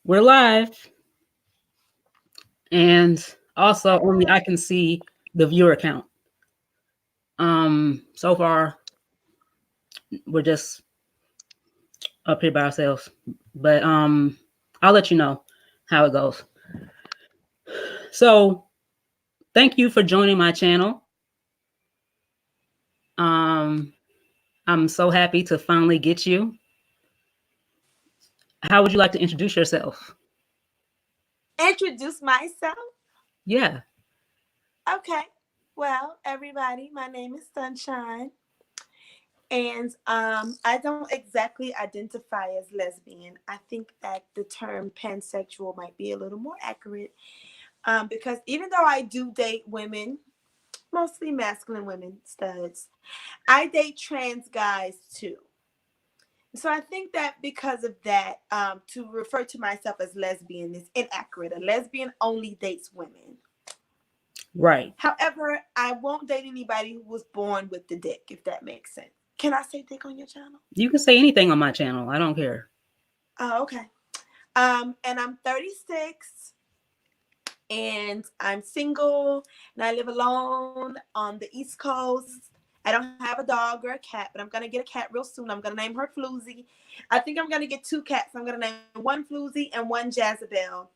We're live, and also only I can see the viewer count. So far we're just up here by ourselves, but I'll let you know how it goes. So thank you for joining my channel. Um, I'm so happy to finally get you. How would you like to introduce yourself? Introduce myself. Yeah. Okay. Well, everybody, my name is Sunshine, and I don't exactly identify as lesbian. I think that the term pansexual might be a little more accurate, because even though I do date women, mostly masculine women, studs, I date trans guys too. So I think that because of that, to refer to myself as lesbian is inaccurate. A lesbian only dates women. Right. However, I won't date anybody who was born with the dick, if that makes sense. Can I say dick on your channel? You can say anything on my channel. I don't care. Oh, okay. And I'm 36 and I'm single and I live alone on the East Coast. I don't have a dog or a cat, but I'm gonna get a cat real soon. I'm gonna name her Floozy. I think I'm gonna get two cats. I'm gonna name one Floozy and one Jezebel.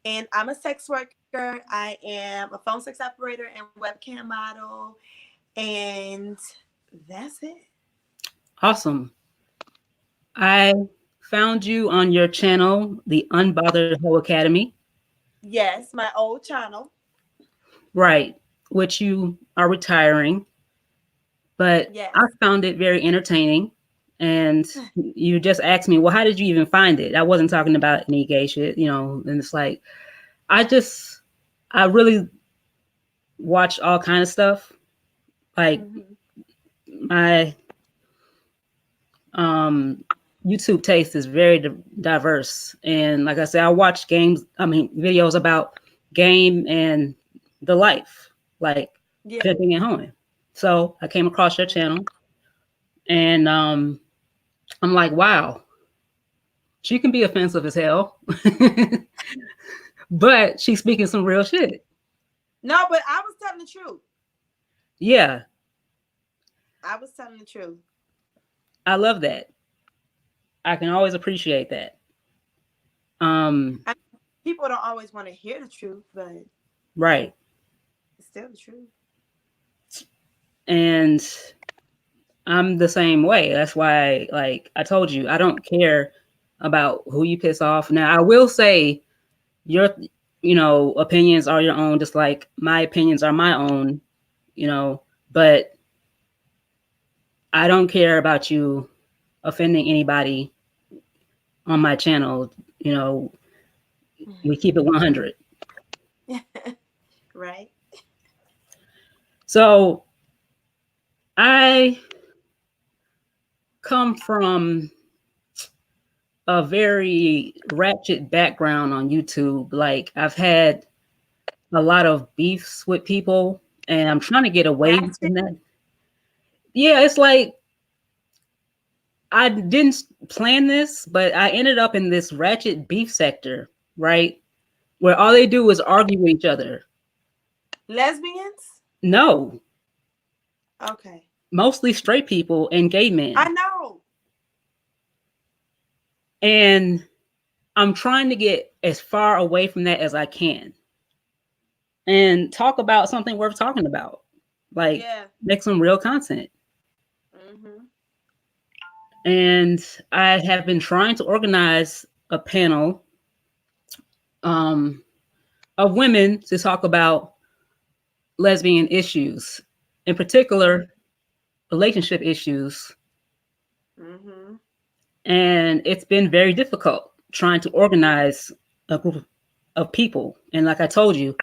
And I'm a sex worker. I am a phone sex operator and webcam model. And that's it. Awesome. I found you on your channel, the Unbothered Hoe Academy. Yes, my old channel. Right, which you are retiring, but I Yes. found it very entertaining. And you just asked me, well, how did you even find it? I wasn't talking about any gay shit, and it's like, I just, I really watch all kind of stuff. Like Mm-hmm. my um, YouTube taste is very diverse. And like I said, I watch videos about game and the life, like Yeah. pimping and hoeing. So I came across your channel and I'm like, wow, she can be offensive as hell, but she's speaking some real shit. No, but I was telling the truth. Yeah, I was telling the truth. I love that. I can always appreciate that. Um, People don't always want to hear the truth, but right. it's still the truth. And I'm the same way. That's why, like I told you, I don't care about who you piss off. Now, I will say your, opinions are your own, just like my opinions are my own, but I don't care about you offending anybody on my channel. We keep it 100. Right? So I come from a very ratchet background on YouTube. Like I've had a lot of beefs with people and I'm trying to get away Ratchet. from that. Yeah, it's like I didn't plan this, but I ended up in this ratchet beef sector, right? Where all they do is argue with each other. Lesbians? No, Okay. mostly straight people and gay I men. know. And I'm trying to get as far away from that as I can and talk about something worth talking about. Like Yeah. make some real content. Mm-hmm. And I have been trying to organize a panel um, of women to talk about lesbian issues, in particular, relationship issues. Mm-hmm. And it's been very difficult trying to organize a group of people. And like I told you,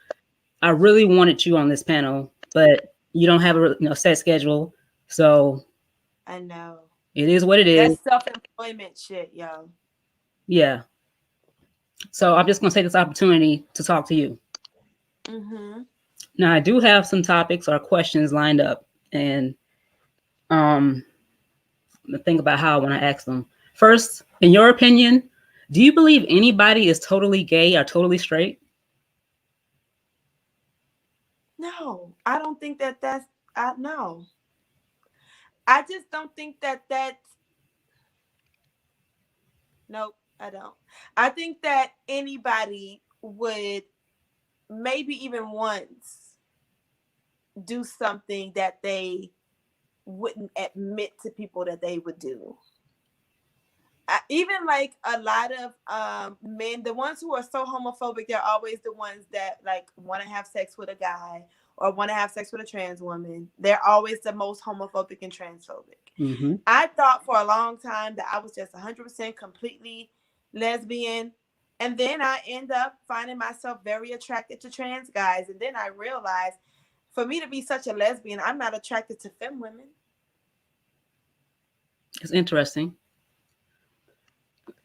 I really wanted you on this panel, but you don't have a set schedule. So I know. it is what it is. That's self-employment shit, yo. Yeah. So I'm just going to take this opportunity to talk to you. Mm-hmm. Now, I do have some topics or questions lined up, and um, think about how I want to ask them. First, in your opinion, Do you believe anybody is totally gay or totally straight? No, I don't think that that's. I no, I just don't think that that's. Nope, I don't. I think that anybody would maybe even once do something that they wouldn't admit to people that they would do. Even like a lot of men, the ones who are so homophobic, they're always the ones that like want to have sex with a guy or want to have sex with a trans woman. They're always the most homophobic and transphobic. Mm-hmm. I thought for a long time that I was just 100% completely lesbian. And then I end up finding myself very attracted to trans guys. And then I realized for me to be such a lesbian, I'm not attracted to femme women. It's interesting.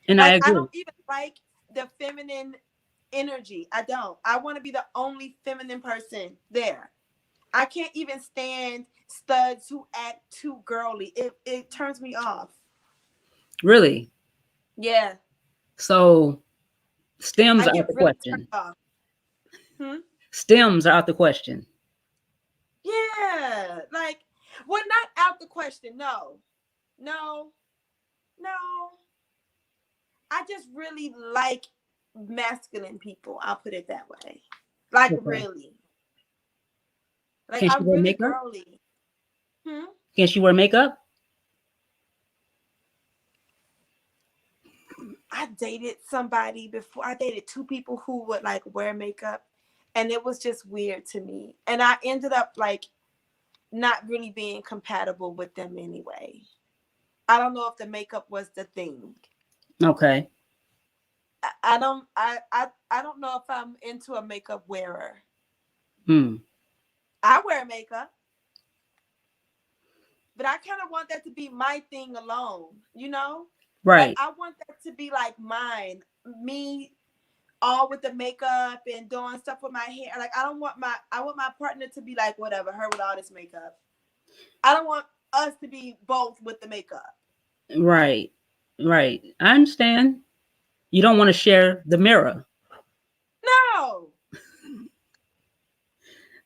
And I Like, I agree. don't even like the feminine energy. I don't. I want to be the only feminine person there. I can't even stand studs who act too girly. It turns me off. Really? Yeah. So stems I are out get the really turned question. off. Hmm? Stems are out the question. Yeah. Like, well, not out the question. No. No. No. I just really like masculine people. I'll put it that way. Like, Okay. really. Like, Can she I'm wear really makeup? girly. Hmm? Can she wear makeup? I dated somebody before. I dated two people who would like wear makeup, and it was just weird to me. And I ended up like not really being compatible with them anyway. I don't know if the makeup was the thing. Okay. I don't. I don't know if I'm into a makeup wearer. Hmm. I wear makeup, but I kind of want that to be my thing alone. You know, like Right. I want that to be like mine, me all with the makeup and doing stuff with my hair. Like I want my partner to be like whatever, her with all this makeup. I don't want us to be both with the makeup. Right. Right. I understand. You don't want to share the mirror. No.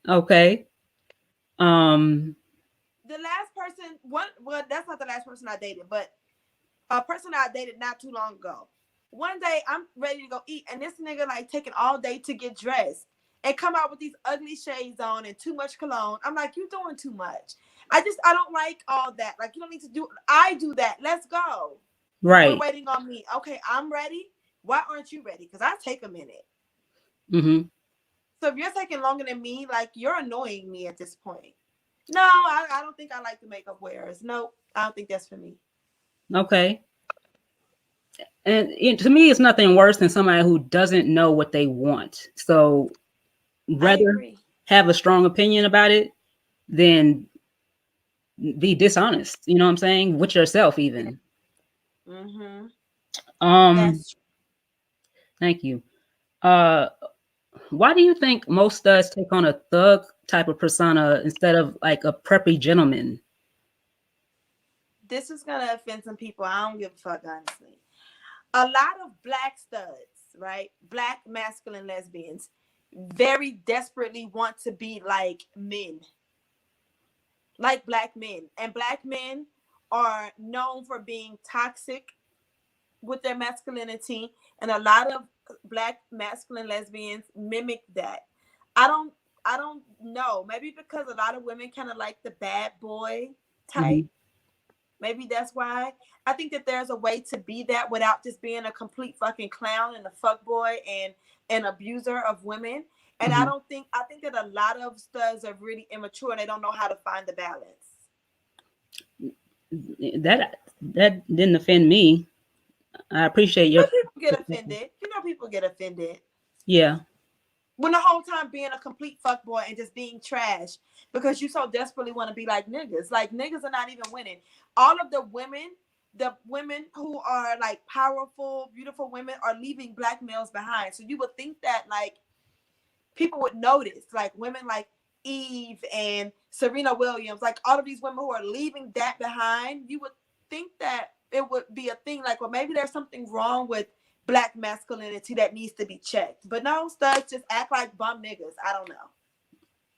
Okay. Um. The last person one well, that's not the last person I dated, but a person I dated not too long ago. One day I'm ready to go eat, and this nigga like taking all day to get dressed and come out with these ugly shades on and too much cologne. I'm like, you doing too much. I don't like all that. Like you don't need to do. I do that. Let's go. We're Right. waiting on me. Okay, I'm ready. Why aren't you ready? Because I take a minute. Mm-hmm. So if you're taking longer than me, like you're annoying me at this point. No, I don't think I like the makeup wearers. No, I don't think that's for me. Okay. And to me, it's nothing worse than somebody who doesn't know what they want. So I rather agree. have a strong opinion about it than be dishonest. You know what I'm saying? With yourself, Yeah. even. Mm-hmm. Um. That's Thank you. Uh. Why do you think most studs take on a thug type of persona instead of like a preppy gentleman? this is gonna offend some people. I don't give a fuck, honestly. A lot of black studs, right? Black masculine lesbians, very desperately want to be like men, like black men. And black men are known for being toxic with their masculinity, and a lot of black masculine lesbians mimic that. I don't I don't know. Maybe because a lot of women kind of like the bad boy type. Hmm. Maybe that's why. I think that there's a way to be that without just being a complete fucking clown and a fuck boy and an abuser of women. And Hmm. I think that a lot of studs are really immature and they don't know how to find the balance. That didn't offend me. I appreciate your But people get perspective. offended. You know, people get offended. Yeah. When the whole time being a complete fuckboy and just being trash because you so desperately want to be like niggas. Like niggas are not even winning. All of the women who are like powerful, beautiful women are leaving black males behind. So you would think that like people would notice, like women like Eve and Serena Williams, like all of these women who are leaving that behind, you would think that it would be a thing like, well, maybe there's something wrong with black masculinity that needs to be checked. But no, studs just act like bum niggas. I don't know.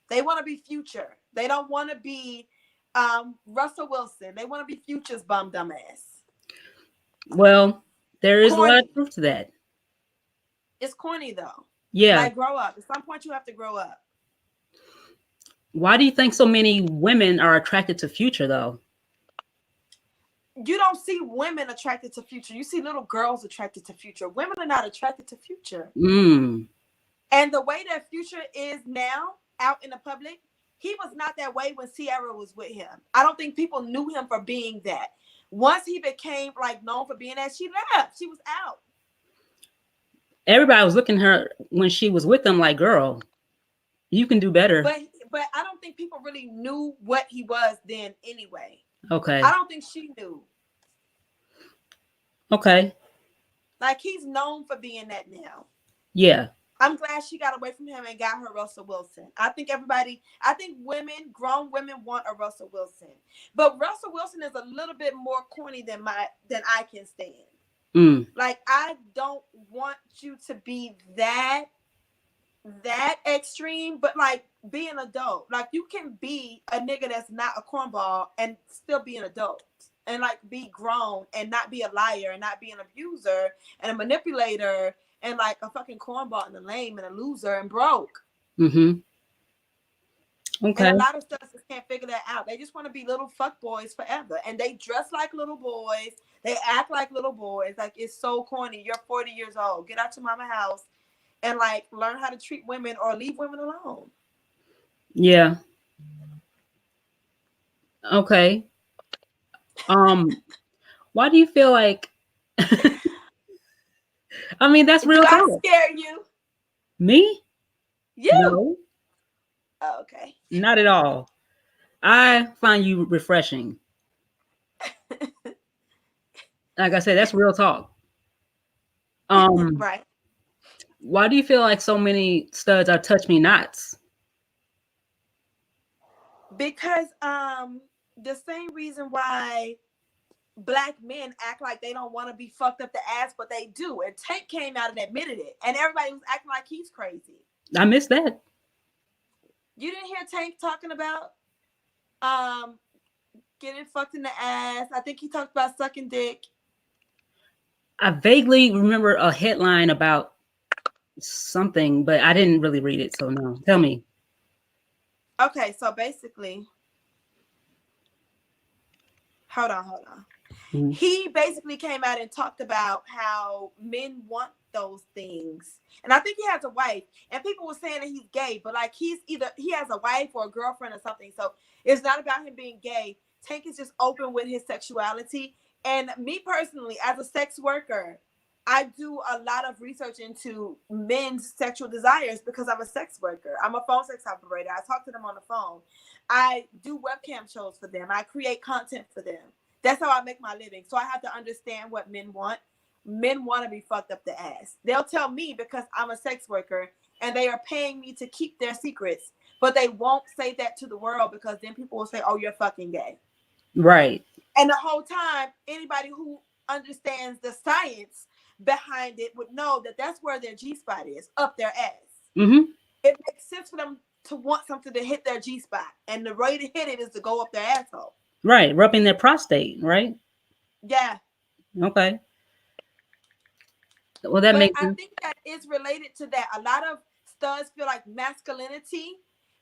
They want to be Future. They don't want to be Russell Wilson. They want to be Future's bum dumbass. Well, there is a lot of Corny. truth to that. It's corny though. Yeah. Like, grow up. At some point, you have to grow up. Why do you think so many women are attracted to Future though? You don't see women attracted to Future. You see little girls attracted to Future. Women are not attracted to Future. Mm. And the way that Future is now out in the public, he was not that way when Ciara was with him. I don't think people knew him for being that. Once he became like known for being that, she left. She was out. Everybody was looking at her when she was with them like, girl, you can do better. But I don't think people really knew what he was then anyway. Okay. I don't think she knew. Okay. Like, he's known for being that now. Yeah. I'm glad she got away from him and got her Russell Wilson. I think women, grown women want a Russell Wilson. But Russell Wilson is a little bit more corny than I can stand. Mm. Like, I don't want you to be that extreme, but like, be an adult. Like, you can be a nigga that's not a cornball and still be an adult. And like, be grown and not be a liar and not be an abuser and a manipulator and like a fucking cornball and a lame and a loser and broke. Mm-hmm. Okay. And a lot of stuff just can't figure that out. They just want to be little fuck boys forever. And they dress like little boys. They act like little boys. Like, it's so corny. You're 40 years old. Get out your mama house and like learn how to treat women or leave women alone. Yeah. Okay. Why do you feel like I mean, that's real talk. Do I scare you? Me? You? No. Oh, okay. Not at all. I find you refreshing. Like I said, that's real talk. Right. Why do you feel like so many studs are touch me nots? Because the same reason why black men act like they don't want to be fucked up the ass, but they do. And Tank came out and admitted it, and everybody was acting like he's crazy. I missed that. You didn't hear Tank talking about getting fucked in the ass. I think he talked about sucking dick. I vaguely remember a headline about something, but I didn't really read it. So no, tell me. Okay, so basically, hold on. Mm-hmm. He basically came out and talked about how men want those things. And I think he has a wife. And people were saying that he's gay, but like, he has a wife or a girlfriend or something. So it's not about him being gay. Tank is just open with his sexuality. And me personally, as a sex worker, I do a lot of research into men's sexual desires because I'm a sex worker. I'm a phone sex operator. I talk to them on the phone. I do webcam shows for them. I create content for them. That's how I make my living. So I have to understand what men want. Men want to be fucked up the ass. They'll tell me because I'm a sex worker and they are paying me to keep their secrets, but they won't say that to the world because then people will say, oh, you're fucking gay. Right. And the whole time, anybody who understands the science behind it would know that that's where their G-spot is, up their ass. Mm-hmm. It makes sense for them to want something to hit their G-spot. And the way to hit it is to go up their asshole. Right. Rubbing their prostate, right? Yeah. Okay. Well, that makes sense. I think that is related to that. A lot of studs feel like masculinity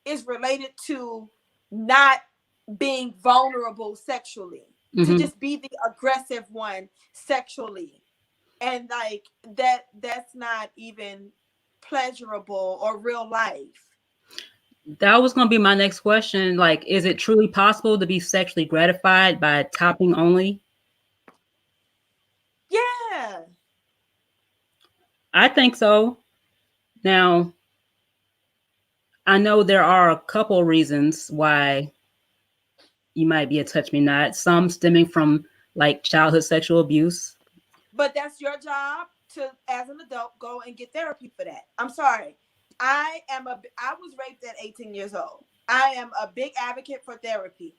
is related to not being vulnerable sexually, to just be the aggressive one sexually. And like that's not even pleasurable or real life. That was going to be my next question. Like, is it truly possible to be sexually gratified by topping only? Yeah. I think so. Now, I know there are a couple reasons why you might be a touch me not. Some stemming from like childhood sexual abuse. But that's your job to, as an adult, go and get therapy for that. I'm sorry. I was raped at 18 years old. I am a big advocate for therapy.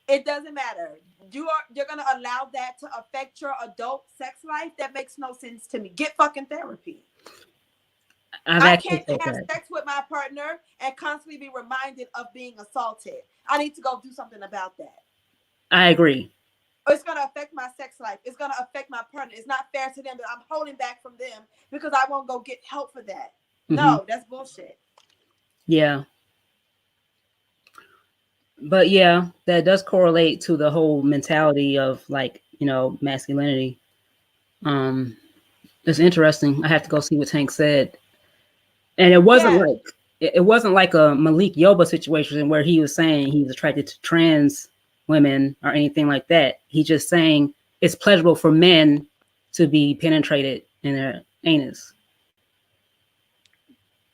It doesn't matter. You're gonna allow that to affect your adult sex life? That makes no sense to me. Get fucking therapy. I've I actually can't said have that. sex with my partner and constantly be reminded of being assaulted. I need to go do something about that. I agree. It's gonna affect my sex life. It's gonna affect my partner. It's not fair to them that I'm holding back from them because I won't go get help for that. Hmm. No, that's bullshit. Yeah, but yeah, that does correlate to the whole mentality of like masculinity. Um, it's interesting. I have to go see what Tank said, and Yeah, it wasn't like a Malik Yoba situation where he was saying he's attracted to trans women or anything like that. He's just saying it's pleasurable for men to be penetrated in their anus.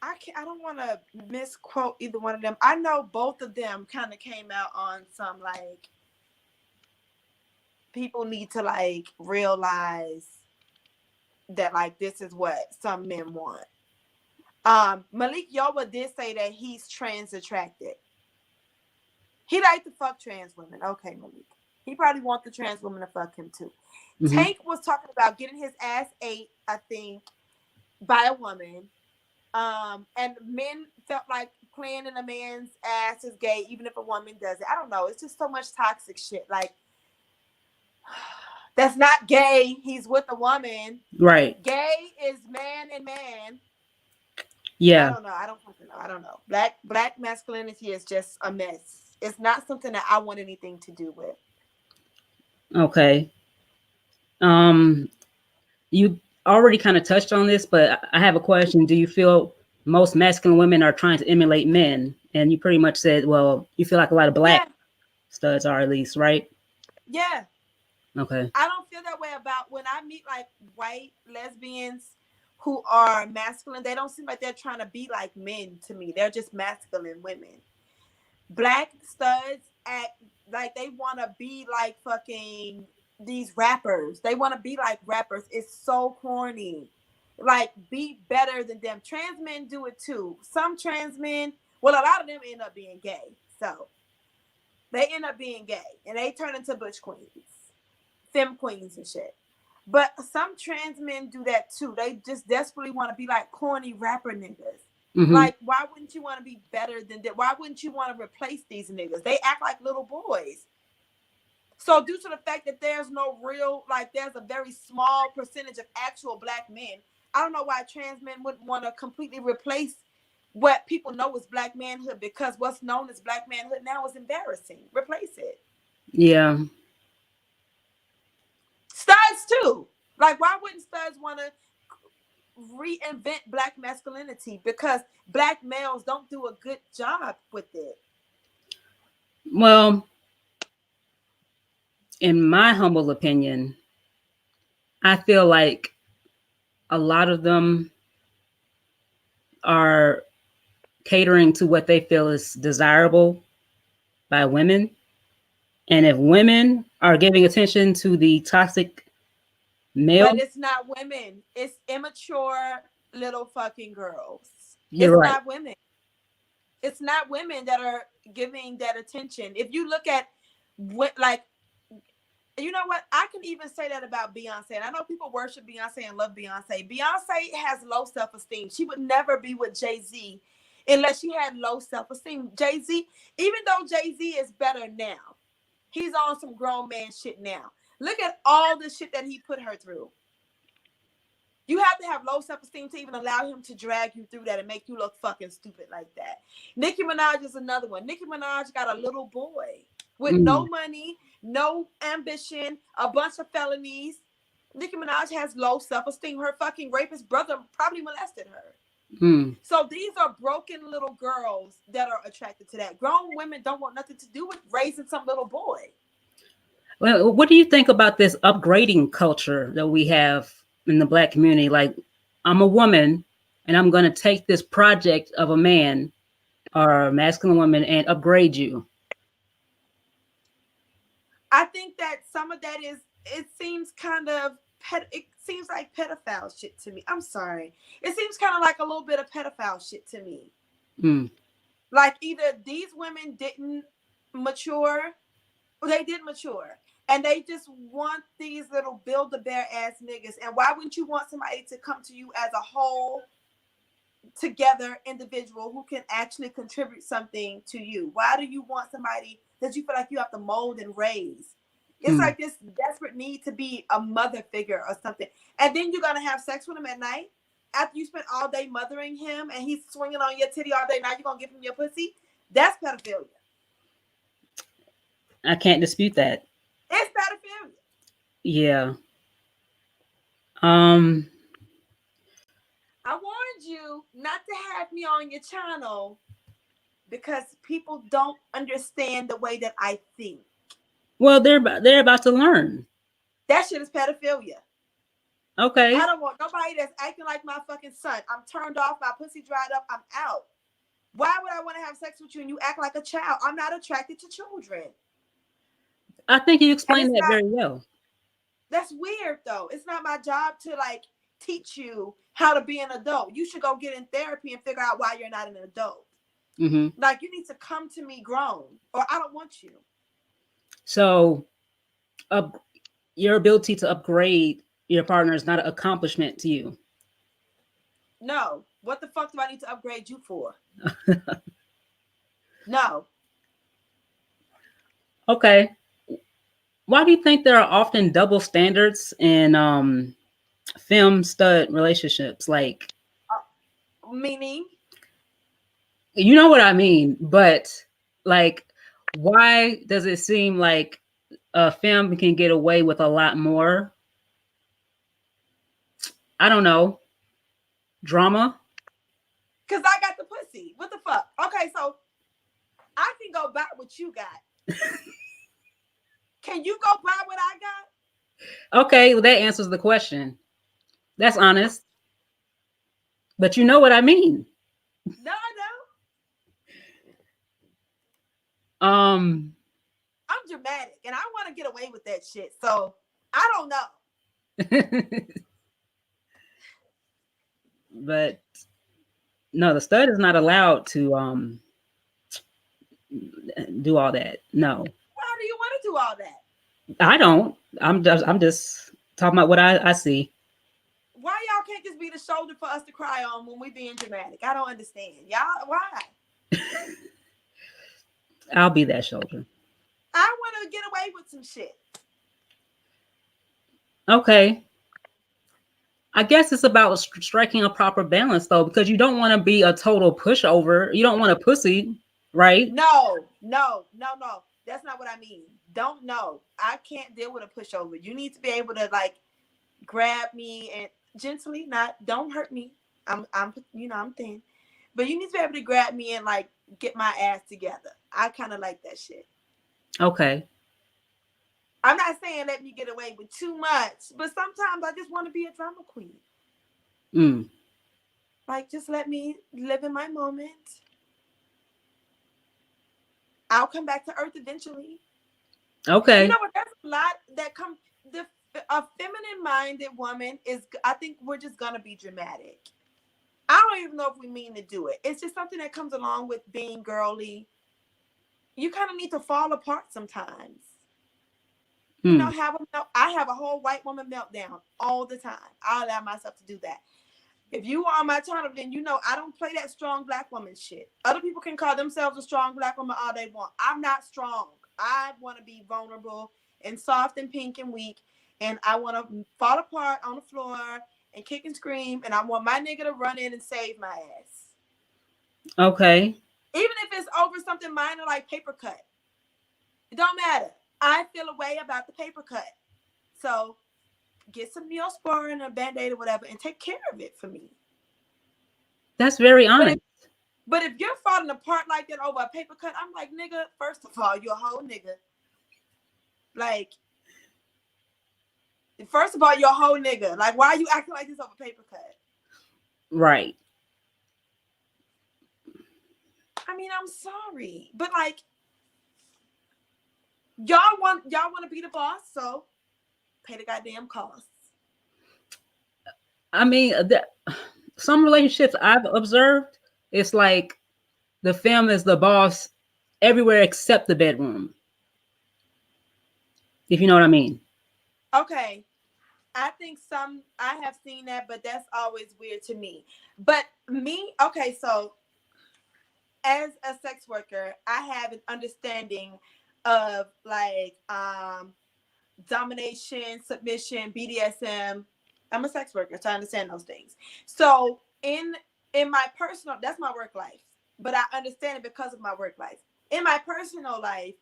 I can't. I don't want to misquote either one of them. I know both of them kind of came out on some like people need to like realize that like this is what some men want. Malik Yoba did say that he's trans attracted. He like to fuck trans women. Okay, Malik. He probably wants the trans woman to fuck him too. Hmm. Tank was talking about getting his ass ate, I think, by a woman. And men felt like playing in a man's ass is gay, even if a woman does it. I don't know. It's just so much toxic shit. Like, that's not gay. He's with a woman. Right. Gay is man and man. I Yeah. don't know. I don't fucking know. I don't know. Black masculinity is just a mess. It's not something that I want anything to do with. Okay. Um, you already kind of touched on this, but I have a question. Do you feel most masculine women are trying to emulate men? And you pretty much said, well, you feel like a lot of black Yeah, studs are at least, right? yeah. Okay. I don't feel that way about when I meet like white lesbians who are masculine. They don't seem like they're trying to be like men to me. They're just masculine women. Black studs act like they want to be like fucking these rappers. They want to be like rappers. It's so corny. Like, be better than them. Trans men do it too. Some trans men, well, a lot of them end up being gay. So they end up being gay and they turn into butch queens, femme queens and shit. But some trans men do that too. They just desperately want to be like corny rapper niggas. Hmm. Like, why wouldn't you want to be better than that? Why wouldn't you want to replace these niggas? They act like little boys. So, due to the fact that there's no real, like, there's a very small percentage of actual black men, I don't know why trans men wouldn't want to completely replace what people know as black manhood because what's known as black manhood now is embarrassing. Replace it. Yeah. Studs, too. Like, why wouldn't studs want to reinvent black masculinity because black males don't do a good job with it? Well, in my humble opinion, I feel like a lot of them are catering to what they feel is desirable by women. And if women are giving attention to the toxic male, But it's not women. It's immature little fucking girls. you're It's right. not women. It's not women that are giving that attention. If you look at what, like, you know what? I can even say that about Beyonce. And I know people worship Beyonce and love Beyonce. Beyonce has low self esteem. She would never be with Jay Z unless she had low self esteem. Jay Z, even though Jay Z is better now, he's on some grown man shit now. Look at all the shit that he put her through. You have to have low self-esteem to even allow him to drag you through that and make you look fucking stupid like that. Nicki Minaj is another one. Nicki Minaj got a little boy with no Mm, money, no ambition, a bunch of felonies. Nicki Minaj has low self-esteem. Her fucking rapist brother probably molested her. mm. So these are broken little girls that are attracted to that. Grown women don't want nothing to do with raising some little boy. Well, what do you think about this upgrading culture that we have in the black community? Like, I'm a woman and I'm going to take this project of a man or a masculine woman and upgrade you. I think that some of that is, it seems kind of it seems like pedophile shit to me. I'm sorry. It seems kind of like a little bit of pedophile shit to me. Mm, Like, either these women didn't mature They did mature. And they just want these little build a bear ass niggas. And why wouldn't you want somebody to come to you as a whole together individual who can actually contribute something to you? Why do you want somebody that you feel like you have to mold and raise? It's Hmm. like this desperate need to be a mother figure or something. And then you're going to have sex with him at night after you spent all day mothering him and he's swinging on your titty all day. Now you're going to give him your pussy? That's pedophilia. I can't dispute that. It's pedophilia. Yeah. Um. I warned you not to have me on your channel because people don't understand the way that I think. Well, they're about to learn. That shit is pedophilia. I Okay. don't want nobody that's acting like my fucking son. I'm turned off. My pussy dried up. I'm out. Why would I want to have sex with you and you act like a child? I'm not attracted to children. I think you And explained it's that not, very well. that's weird though. It's not my job to like teach you how to be an adult. You should go get in therapy and figure out why you're not an adult. Hmm. Like you need to come to me grown or I don't want you. So, up, your ability to upgrade your partner is not an accomplishment to you. No. What the fuck do I need to upgrade you for? No. Okay. Why do you think there are often double standards in film stud relationships? Like, Meaning, you know what I mean, but like, why does it seem like a film can get away with a lot more? I don't know, drama. because I got the pussy. What the fuck? Okay, so I can go buy what you got. Can you go buy what I got? Okay, well, that answers the question. That's honest, but you know what I mean. No, I don't. Um, I'm dramatic and I want to get away with that shit. So I don't know. but no, the stud is not allowed to do all that. No, Why do you want to do all that? I don't. I'm just talking about what I see. Why y'all can't just be the shoulder for us to cry on when we being dramatic? I don't understand. Y'all, why? I'll be that shoulder. I want to get away with some shit. Okay. I guess it's about striking a proper balance though, because you don't want to be a total pushover. You don't want a pussy, right? No, no, no, no. That's not what I mean. Don't know. I can't deal with a pushover. You need to be able to like grab me and gently, not don't hurt me. I'm I'm thin. But you need to be able to grab me and like get my ass together. I kind of like that shit. Okay. I'm not saying let me get away with too much, but sometimes I just want to be a drama queen. Mm. Like just let me live in my moment. I'll come back to earth eventually. You Okay. know what? There's a lot that come. The a feminine minded woman is. I think we're just gonna be dramatic. I don't even know if we mean to do it. It's just something that comes along with being girly. You kind of need to fall apart sometimes. Mm. I have a whole white woman meltdown all the time. I allow myself to do that. If you are on my channel, then you know I don't play that strong black woman shit. Other people can call themselves a strong black woman all they want. I'm not strong. I want to be vulnerable and soft and pink and weak. And I want to fall apart on the floor and kick and scream. And I want my nigga to run in and save my ass. Okay. Even if it's over something minor like paper cut. It don't matter. I feel a way about the paper cut. So get some Neosporin and a Band-Aid or whatever and take care of it for me. That's very But honest. if But if you're falling apart like that over a paper cut, I'm like, nigga, first of all, you're a whole nigga. Like, first of all, you're a whole nigga. Like, why are you acting like this over paper cut? Right. I mean, I'm sorry. But like, y'all want to be the boss, so pay the goddamn costs. I mean, some relationships I've observed, it's like the femme is the boss everywhere except the bedroom. if you know what I mean. Okay. I think I have seen that, but that's always weird to me. But me, okay, so as a sex worker, I have an understanding of like domination, submission, BDSM. I'm a sex worker, so I understand those things. So in my personal, that's my work life, but I understand it because of my work life. In my personal life,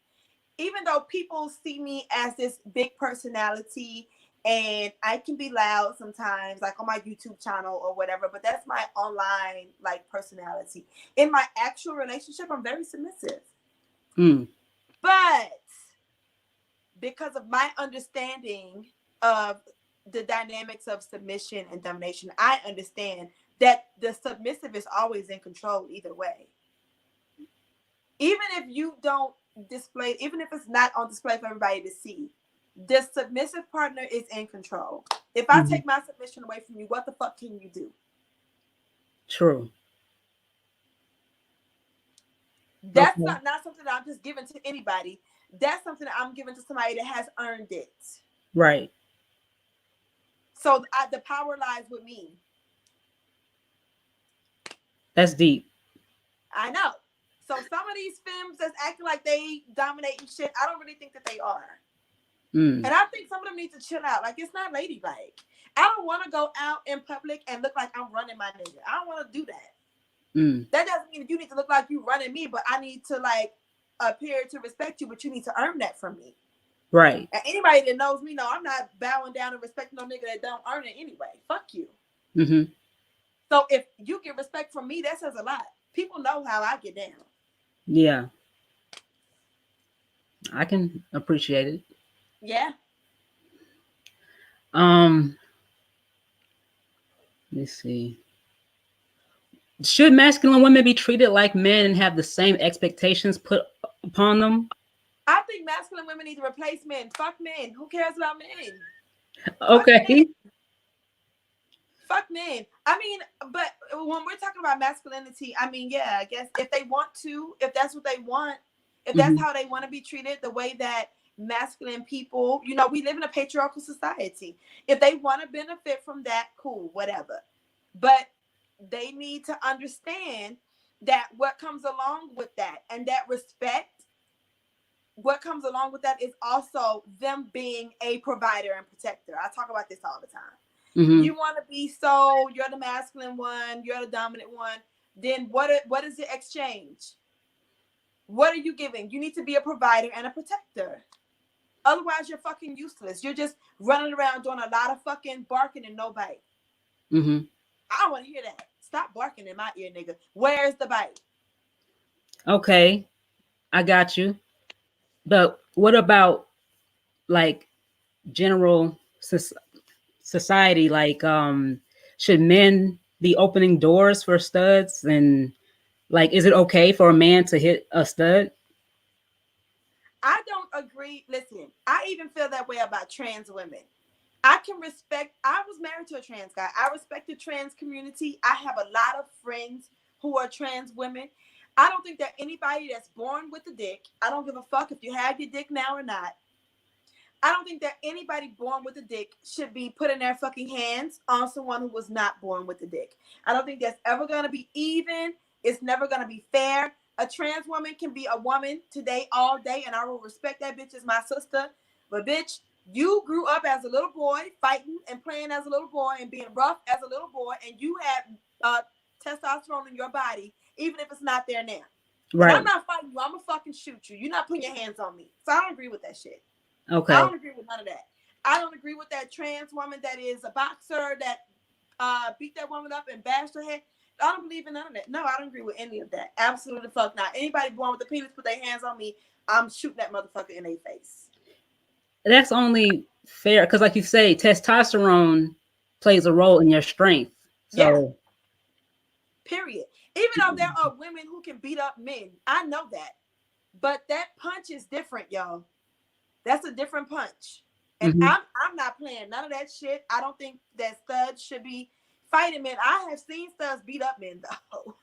even though people see me as this big personality and I can be loud sometimes, like on my YouTube channel or whatever, but that's my online like personality. In my actual relationship, I'm very submissive. Mm. But because of my understanding of the dynamics of submission and domination, I understand that the submissive is always in control either way. Even if you don't display, even if it's not on display for everybody to see, the submissive partner is in control. If I Hmm. take my submission away from you, what the fuck can you do? True. That's Okay. not something that I'm just giving to anybody. That's something that I'm giving to somebody that has earned it. Right. So the power lies with me. That's deep. I know. So some of these films that's acting like they dominate and shit, I don't really think that they are. Mm. And I think some of them need to chill out. Like, it's not ladylike. I don't want to go out in public and look like I'm running my nigga. I don't want to do that. Mm. That doesn't mean that you need to look like you running me, but I need to like appear to respect you, but you need to earn that from me. Right. And anybody that knows me know I'm not bowing down and respecting no nigga that don't earn it anyway. Fuck you. Hmm. So if you get respect from me, that says a lot. People know how I get down. Yeah, I can appreciate it. Yeah. Um, let's see. Should masculine women be treated like men and have the same expectations put upon them? I think masculine women need to replace men. Fuck men. Who cares about men? Fuck men. Okay. Fuck men. I mean, but when we're talking about masculinity, I mean, yeah, I guess if they want to, if that's what they want, if that's Hmm. how they want to be treated, the way that masculine people, you know, we live in a patriarchal society. If they want to benefit from that, cool, whatever. But they need to understand that what comes along with that and that respect, what comes along with that is also them being a provider and protector. I talk about this all the time. Hmm. You want to be, so you're the masculine one, you're the dominant one, then what is the exchange? What are you giving? You need to be a provider and a protector. Otherwise you're fucking useless. You're just running around doing a lot of fucking barking and no bite. Hmm. I don't want to hear that. Stop barking in my ear, nigga. Where's the bite? Okay, I got you. But what about like general society? Like, should men be opening doors for studs? And like, is it okay for a man to hit a stud? I don't agree. Listen, I even feel that way about trans women. I can respect, I was married to a trans guy. I respect the trans community. I have a lot of friends who are trans women. I don't think that anybody that's born with a dick, I don't give a fuck if you have your dick now or not. I don't think that anybody born with a dick should be putting their fucking hands on someone who was not born with a dick. I don't think that's ever going to be even. It's never going to be fair. A trans woman can be a woman today, all day, and I will respect that bitch as my sister. But bitch, you grew up as a little boy, fighting and playing as a little boy and being rough as a little boy, and you have testosterone in your body, even if it's not there now. And I'm Right. not fighting you. I'm going to fucking shoot you. You're not putting your hands on me. So I don't agree with that shit. I Okay. don't agree with none of that. I don't agree with that trans woman that is a boxer that beat that woman up and bashed her head. I don't believe in none of that. No, I don't agree with any of that. Absolutely the fuck not. Anybody born with a penis put their hands on me, I'm shooting that motherfucker in their face. That's only fair because, like you say, testosterone plays a role in your strength. Yeah, So, period. Even though there are women who can beat up men, I know that. But that punch is different, y'all. That's a different punch. And mhm. I'm not playing none of that shit. I don't think that studs should be fighting men. I have seen studs beat up men though.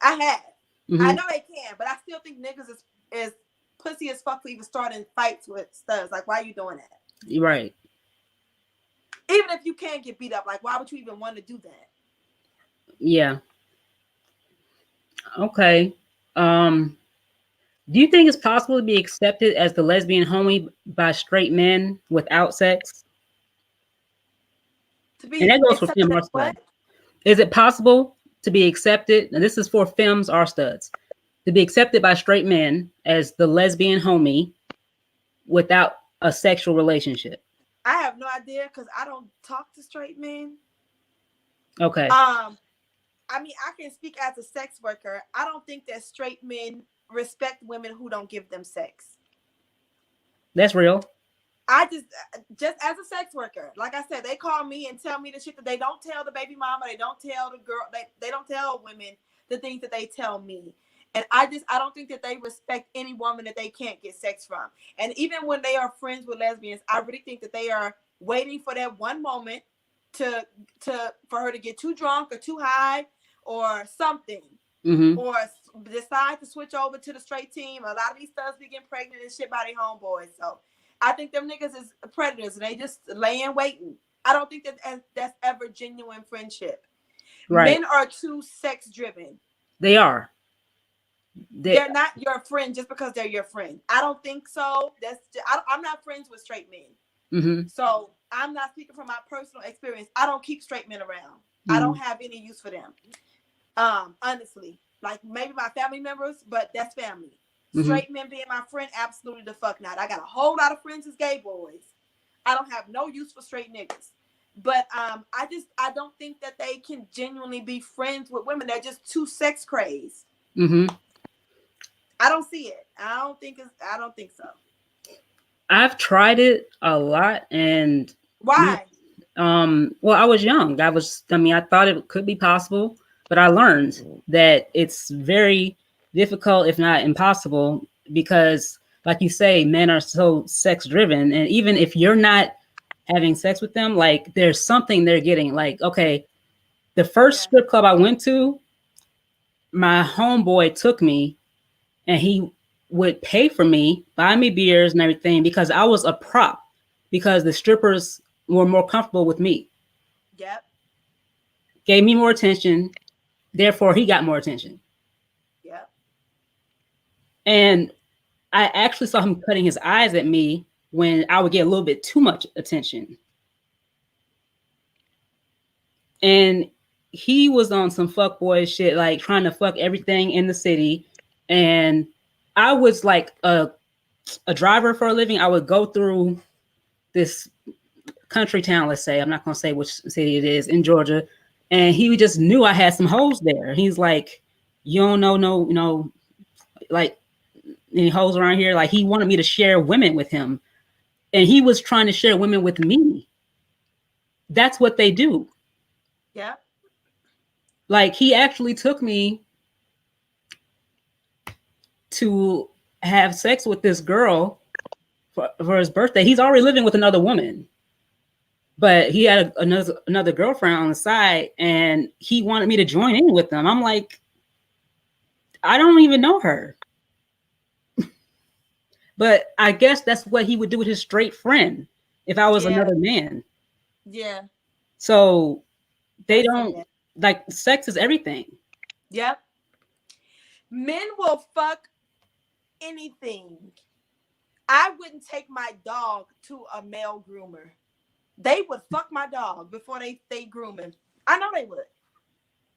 I have. I Mhm. know they can, but I still think niggas is pussy as fuck for even starting fights with studs. Like, why are you doing that? You're right. Even if you can't get beat up, like, why would you even want to do that? Yeah. Okay. Um, do you think it's possible to be accepted as the lesbian homie by straight men without sex? To And be that goes for accepted femme as or what? stud. Is it possible to be accepted? And this is for femmes or studs to be accepted by straight men as the lesbian homie without a sexual relationship? I have no idea because I don't talk to straight men. Okay, Um, I mean, I can speak as a sex worker. I don't think that straight men respect women who don't give them sex. that's real. I just as a sex worker, like I said, they call me and tell me the shit that they don't tell the baby mama, they don't tell the girl, they don't tell women the things that they tell me. And I don't think that they respect any woman that they can't get sex from. And even when they are friends with lesbians, I really think that they are waiting for that one moment to for her to get too drunk or too high or something, Mm-hmm. or decide to switch over to the straight team. A lot of these studs be getting pregnant and shit by their homeboys. So I think them niggas is predators and they just laying waiting. I don't think that that's ever genuine friendship. Right. Men are too sex driven. They are. They. They're not your friend just because they're your friend. I don't think so. I'm not friends with straight men. Mm-hmm. So I'm not speaking from my personal experience. I don't keep straight men around. I Mm-hmm. don't have any use for them. Honestly, like maybe my family members, but that's family. Mm-hmm. Straight men being my friend, absolutely the fuck not. I got a whole lot of friends as gay boys. I don't have no use for straight niggas. But I don't think that they can genuinely be friends with women. They're just too sex crazed. Mm-hmm. I don't see it. I don't think so. I've tried it a lot, and Why? well, I was young. I mean, I thought it could be possible, but I learned that it's very difficult, if not impossible, because, like you say, men are so sex driven. And even if you're not having sex with them, like there's something they're getting. Like, okay, the first Yeah. strip club I went to, my homeboy took me and he would pay for me, buy me beers and everything because I was a prop because the strippers were more comfortable with me, Yep. gave me more attention, therefore he got more attention. Yep. And I actually saw him cutting his eyes at me when I would get a little bit too much attention. And he was on some fuckboy shit, like trying to fuck everything in the city. And I was like a driver for a living. I would go through this country town, let's say. I'm not going to say which city it is in Georgia. And he just knew I had some hoes there. He's like, you don't know, no, like any hoes around here. Like he wanted me to share women with him. And he was trying to share women with me. That's what they do. Yep. Like he actually took me to have sex with this girl for his birthday. He's already living with another woman, but he had another girlfriend on the side, and he wanted me to join in with them. I'm like, I don't even know her, but I guess that's what he would do with his straight friend if I was Yeah. another man. Yeah. So they I see don't that. like sex is everything. Yep. Men will fuck anything. I wouldn't take my dog to a male groomer. They would fuck my dog before they groom him. I know they would.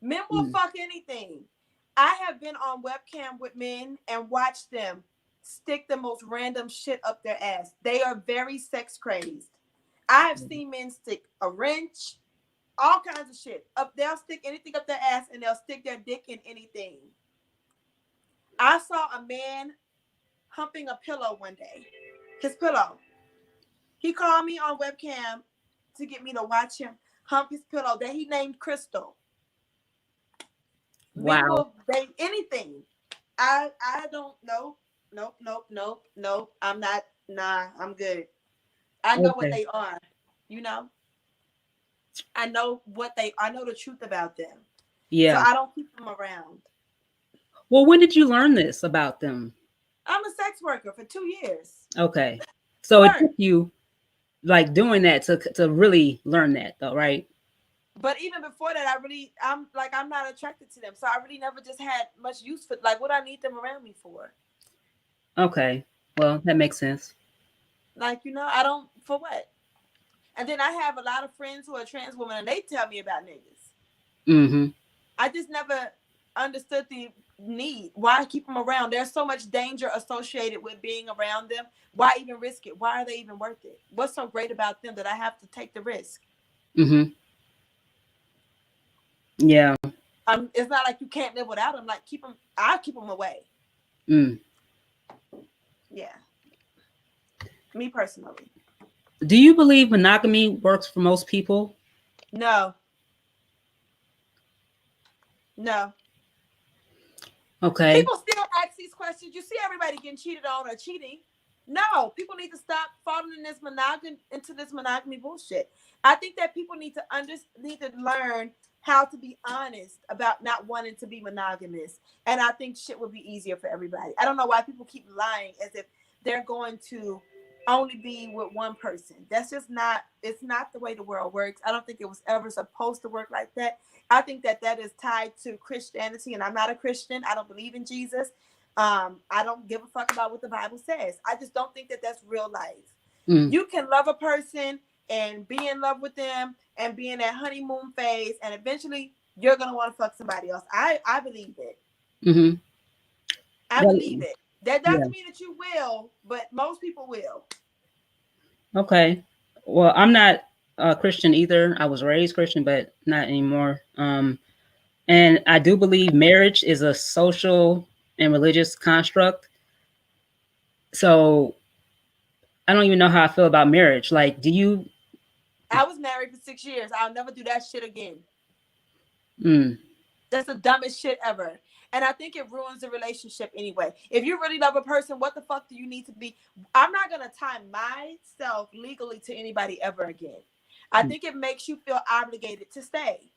Men will Mm. fuck anything. I have been on webcam with men and watched them stick the most random shit up their ass. They are very sex crazed. I have seen men stick a wrench, all kinds of shit. They'll stick anything up their ass and they'll stick their dick in anything. I saw a man humping a pillow one day. His pillow. He called me on webcam to get me to watch him hump his pillow that he named Crystal. Men Wow. will they anything. I don't know. Nope. I'm not. Nah, I'm good. I know what Okay. they are. You know. I know what they. I know the truth about them. So Yeah. I don't keep them around. Well, when did you learn this about them? I'm a sex worker for 2 years. Okay. For So it work. took you like doing that to really learn that though, right? But even before that, I'm not attracted to them. So I really never just had much use for, like, what I need them around me for. Okay. Well, that makes sense. Like, I don't, for what? And then I have a lot of friends who are trans women and they tell me about niggas. Mm-hmm. I just never understood the need. Why keep them around? There's so much danger associated with being around them. Why even risk it? Why are they even worth it? What's so great about them that I have to take the risk? Mm-hmm. Yeah. It's not like you can't live without them. Like, keep them. I'll keep them away. Mm. Yeah, me personally. Do you believe monogamy works for most people? No, no. Okay. People still ask these questions. You see everybody getting cheated on or cheating. No, people need to stop falling in this monogamy bullshit. I think that people need to learn how to be honest about not wanting to be monogamous, and I think shit would be easier for everybody. I don't know why people keep lying as if they're going to only be with one person. That's just not. It's not the way the world works. I don't think it was ever supposed to work like that. I think that that is tied to Christianity, and I'm not a Christian. I don't believe in Jesus. I don't give a fuck about what the Bible says. I just don't think that that's real life. Mm. You can love a person and be in love with them and be in that honeymoon phase, and eventually you're gonna want to fuck somebody else. I believe it. Mm-hmm. I Well, believe it. That yeah. doesn't mean that you will, but most people will. Okay. Well, I'm not a Christian either. I was raised Christian, but not anymore. And I do believe marriage is a social and religious construct. So I don't even know how I feel about marriage. Like, do you? I was married for 6 years. I'll never do that shit again. Mm, That's the dumbest shit ever. And I think it ruins the relationship anyway. If you really love a person, what the fuck do you need to be? I'm not going to tie myself legally to anybody ever again. I think it makes you feel obligated to stay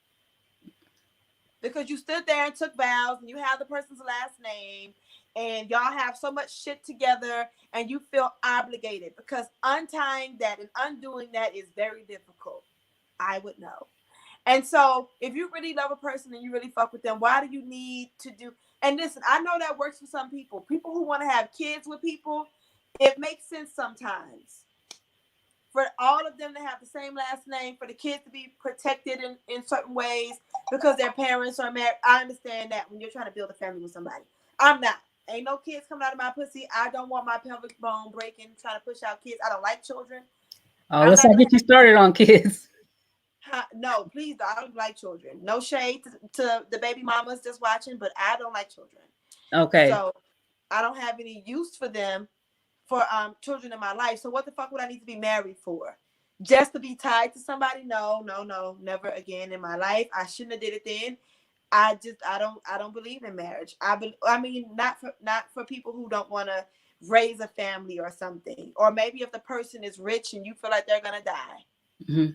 because you stood there and took vows and you have the person's last name and y'all have so much shit together and you feel obligated because untying that and undoing that is very difficult. I would know. And so, if you really love a person and you really fuck with them, why do you need to do? And listen, I know that works for some people. People who want to have kids with people, it makes sense sometimes for all of them to have the same last name, for the kids to be protected in certain ways because their parents are married. I understand that when you're trying to build a family with somebody. I'm not. Ain't no kids coming out of my pussy. I don't want my pelvic bone breaking, trying to push out kids. I don't like children. oh, I'm let's not not gonna get you started on kids. No, please, I don't like children. No shade to the baby mamas just watching, but I don't like children. Okay. So I don't have any use for them for children in my life. So what the fuck would I need to be married for? Just to be tied to somebody? No, no, no, never again in my life. I shouldn't have did it then. I don't believe in marriage. I mean not for people who don't want to raise a family or something. Or maybe if the person is rich and you feel like they're gonna die. Hmm.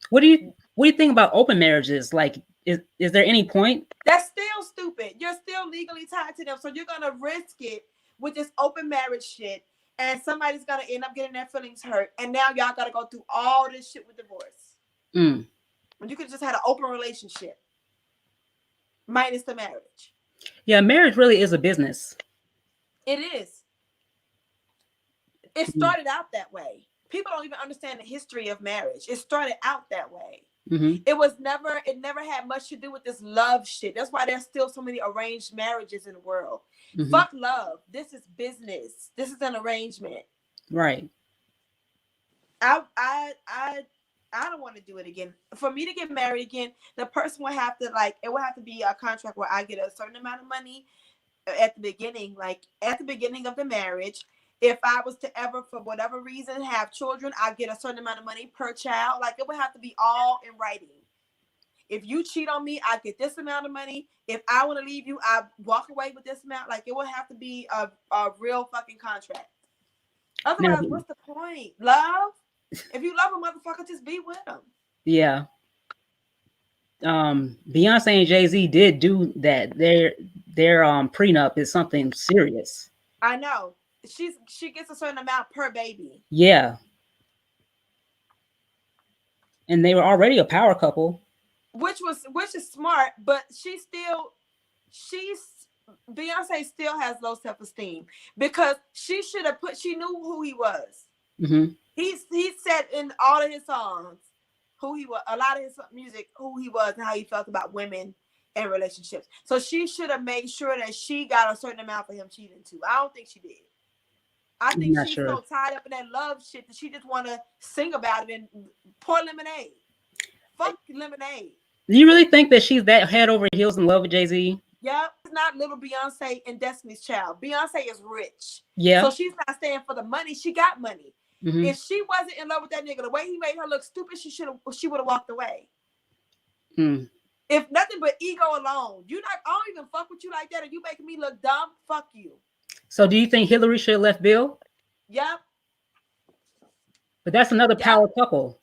What do you think about open marriages? Like, is there any point? That's still stupid. You're still legally tied to them. So you're gonna risk it with this open marriage shit. And somebody's gonna end up getting their feelings hurt. And now y'all gotta go through all this shit with divorce. Mm. When you could just had an open relationship. Minus the marriage. Yeah, marriage really is a business. It is. It started out that way. People don't even understand the history of marriage. It started out that way. Mm-hmm. It never had much to do with this love shit. That's why there's still so many arranged marriages in the world. Mm-hmm. Fuck love. This is business. This is an arrangement. Right. I I I I don't want to do it again. For me to get married again, the person would have to it would have to be a contract where I get a certain amount of money at the beginning, like at the beginning of the marriage. If I was to ever, for whatever reason, have children, I get a certain amount of money per child. Like it would have to be all in writing. If you cheat on me, I get this amount of money. If I want to leave you, I walk away with this amount. Like it would have to be a real fucking contract. Now, Otherwise, what's the point? Love? If you love a motherfucker, just be with them. yeah. Beyonce and Jay-Z did do that. Their prenup is something serious. I know. She gets a certain amount per baby. Yeah, and they were already a power couple. Which is smart, but she's Beyonce still has low self esteem because she knew who he was. Mm-hmm. He said in all of his songs who he was, a lot of his music, who he was and how he felt about women and relationships. So she should have made sure that she got a certain amount for him cheating too. I don't think she did. I I'm think not she's sure. so tied up in that love shit that she just want to sing about it and pour lemonade. Fuck lemonade. Do you really think that she's that head over heels in love with Jay-Z? Yep, it's not little Beyonce and Destiny's Child. Beyonce is rich, so Yeah. she's not staying for the money. She got money. Mm-hmm. If she wasn't in love with that nigga, the way he made her look stupid, she would have walked away. Mm. If nothing but ego alone, I don't even fuck with you like that, and you making me look dumb. Fuck you. So do you think Hillary should have left Bill? Yep, But that's another yep. power couple.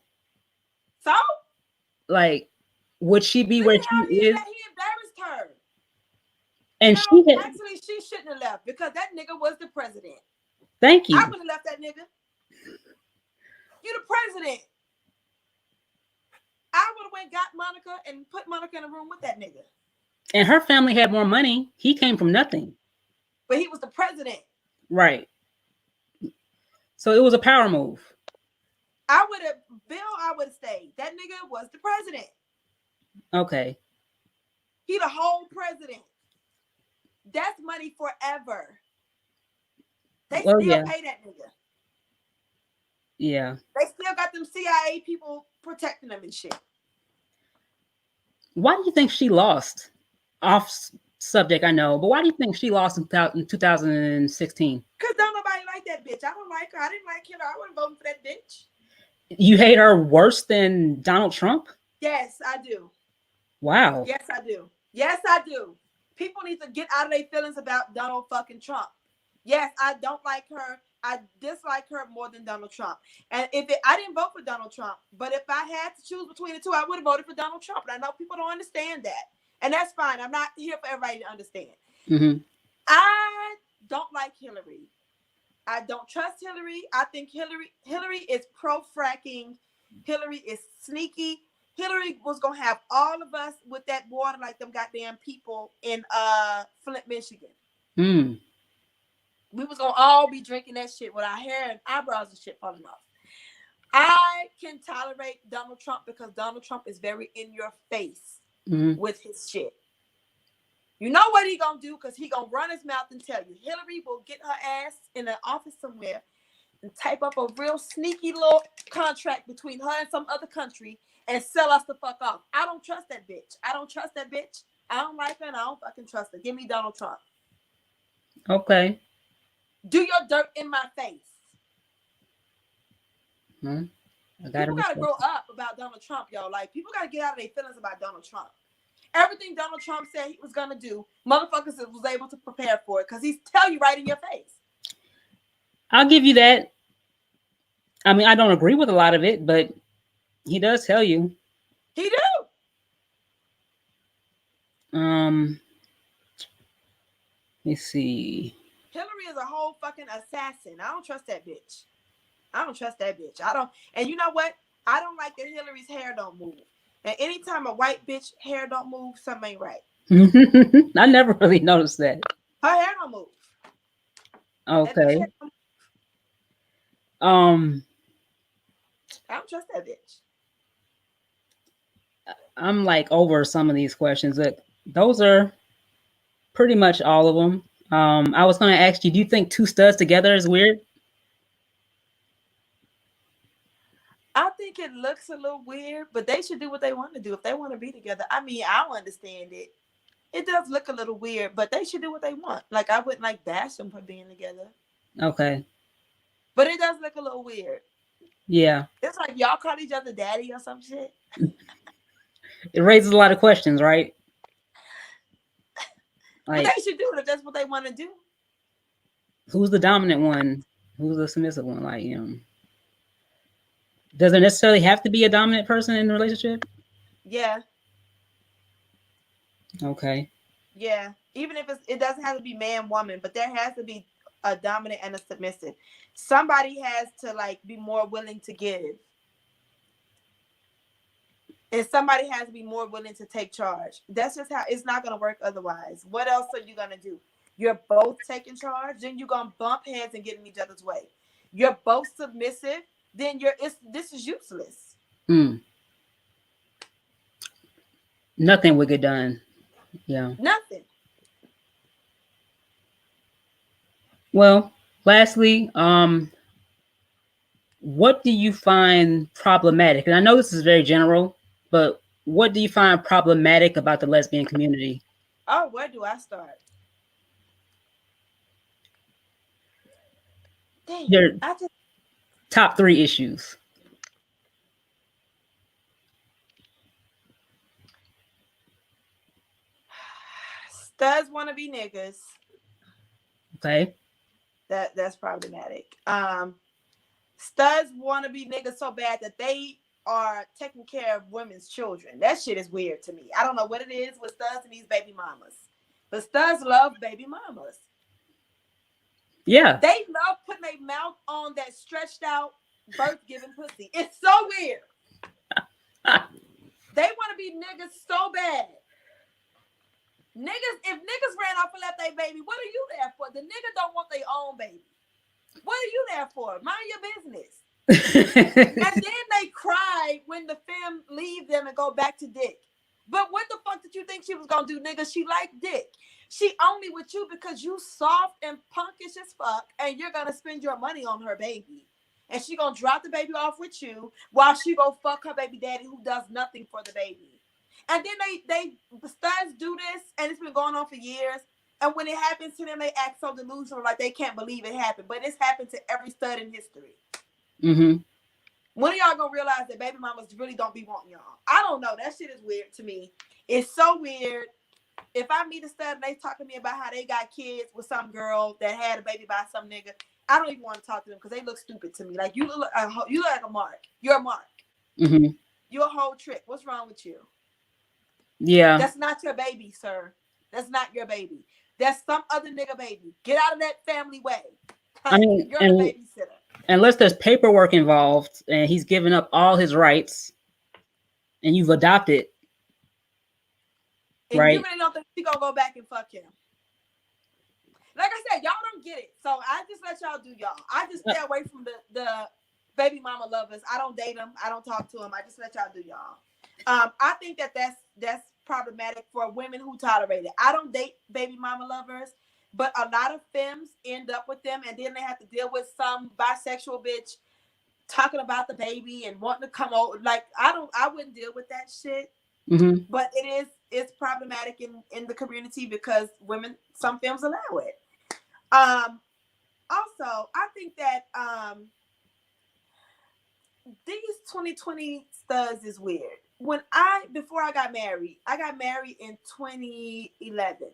So Like, would she be look where at she how is? he embarrassed her. And No, she had. actually, she shouldn't have left because that nigga was the president. Thank I you. wouldn't have left that nigga. You the president. I would have went got Monica and put Monica in a room with that nigga. And her family had more money. He came from nothing. But he was the president. Right. So it was a power move. I would have stayed. That nigga was the president. Okay. He the whole president. That's money forever. They Well, still yeah. pay that nigga. Yeah. They still got them CIA people protecting them and shit. Why do you think she lost? Off subject, I know, but why do you think she lost in 2016? Because don't nobody like that bitch. I don't like her. I didn't like her. I wasn't voting for that bitch. You hate her worse than Donald Trump? Yes, I do. Wow. Yes, I do. Yes, I do. People need to get out of their feelings about Donald fucking Trump. Yes, I don't like her. I dislike her more than Donald Trump. And I didn't vote for Donald Trump, but if I had to choose between the two, I would have voted for Donald Trump. And I know people don't understand that. And that's fine. I'm not here for everybody to understand. Mm-hmm. I don't like Hillary. I don't trust Hillary. I think Hillary is pro-fracking. Hillary is sneaky. Hillary was gonna have all of us with that water like them goddamn people in Flint, Michigan. Mm. We was gonna all be drinking that shit with our hair and eyebrows and shit falling off. I can tolerate Donald Trump because Donald Trump is very in your face with his shit. You know what he gonna do because he gonna run his mouth and tell you. Hillary will get her ass in an office somewhere and type up a real sneaky little contract between her and some other country and sell us the fuck off. I don't trust that bitch. I don't trust that bitch. I don't like her and I don't fucking trust her. Give me Donald Trump. Okay. Do your dirt in my face. People gotta grow up about Donald Trump, y'all. Like, people gotta get out of their feelings about Donald Trump. Everything Donald Trump said he was gonna do, motherfuckers was able to prepare for it because he's tell you right in your face. I'll give you that. I mean, I don't agree with a lot of it, but he does tell you. He do. Let's see. Hillary is a whole fucking assassin. I don't trust that bitch. I don't trust that bitch. I don't. And you know what? I don't like that Hillary's hair don't move. And anytime a white bitch hair don't move, something ain't right. I never really noticed that. Her hair don't move. Okay. I don't trust that bitch. I'm like over some of these questions. Those are pretty much all of them. I was going to ask you, do you think two studs together is weird? I think it looks a little weird, but they should do what they want to do. If they want to be together, I mean, I don't understand it. It does look a little weird, but they should do what they want. Like, I wouldn't like bash them for being together. Okay. But it does look a little weird. Yeah. It's like y'all call each other daddy or some shit. It raises a lot of questions, right? Like, but they should do it if that's what they want to do. Who's the dominant one? Who's the submissive one? Like, does there necessarily have to be a dominant person in the relationship? Yeah. Okay. Yeah. Even if it doesn't have to be man, woman, but there has to be a dominant and a submissive. Somebody has to like be more willing to give, and somebody has to be more willing to take charge. That's just how it's not gonna work otherwise. What else are you gonna do? You're both taking charge, then you're gonna bump heads and get in each other's way. You're both submissive, then this is useless. Mm. Nothing would get done. Yeah. Nothing. Well, lastly, what do you find problematic? And I know this is very general, but what do you find problematic about the lesbian community? Oh, where do I start? Damn, Your I just top three issues. studs want to be niggas. Okay. That's problematic. Studs want to be niggas so bad that they are taking care of women's children. That shit is weird to me. I don't know what it is with studs and these baby mamas, but studs love baby mamas. Yeah. They love putting their mouth on that stretched out birth giving pussy. It's so weird. They want to be niggas so bad. Niggas, if niggas ran off and left their baby, what are you there for? The nigga don't want their own baby. What are you there for? Mind your business. And then they cry when the femme leave them and go back to dick. But what the fuck did you think she was gonna do, nigga? She liked dick. She only with you because you soft and punkish as fuck, and you're gonna spend your money on her baby. And she gonna drop the baby off with you while she go fuck her baby daddy who does nothing for the baby. And then they studs do this, and it's been going on for years. And when it happens to them, they act so delusional, like they can't believe it happened. But it's happened to every stud in history. Mm-hmm. When are y'all gonna realize that baby mamas really don't be wanting y'all? I don't know. That shit is weird to me. It's so weird. If I meet a stud and they talk to me about how they got kids with some girl that had a baby by some nigga, I don't even want to talk to them because they look stupid to me. Like you look like a mark. You're a mark. Mm-hmm. You're a whole trick. What's wrong with you? Yeah. That's not your baby, sir. That's not your baby. That's some other nigga baby. Get out of that family way. I mean, You're the babysitter. Unless there's paperwork involved and he's given up all his rights and you've adopted, And right? you really don't think she gonna go back and fuck him. Like I said, y'all don't get it. So I just let y'all do y'all. I just stay away from the baby mama lovers. I don't date them. I don't talk to them. I just let y'all do y'all. I think that's problematic for women who tolerate it. I don't date baby mama lovers, but a lot of femmes end up with them, and then they have to deal with some bisexual bitch talking about the baby and wanting to come over. Like I wouldn't deal with that shit. Mm-hmm. But it's problematic in the community because some femmes allow it. Also, I think that these 2020 studs is weird. Before I got married in 2011.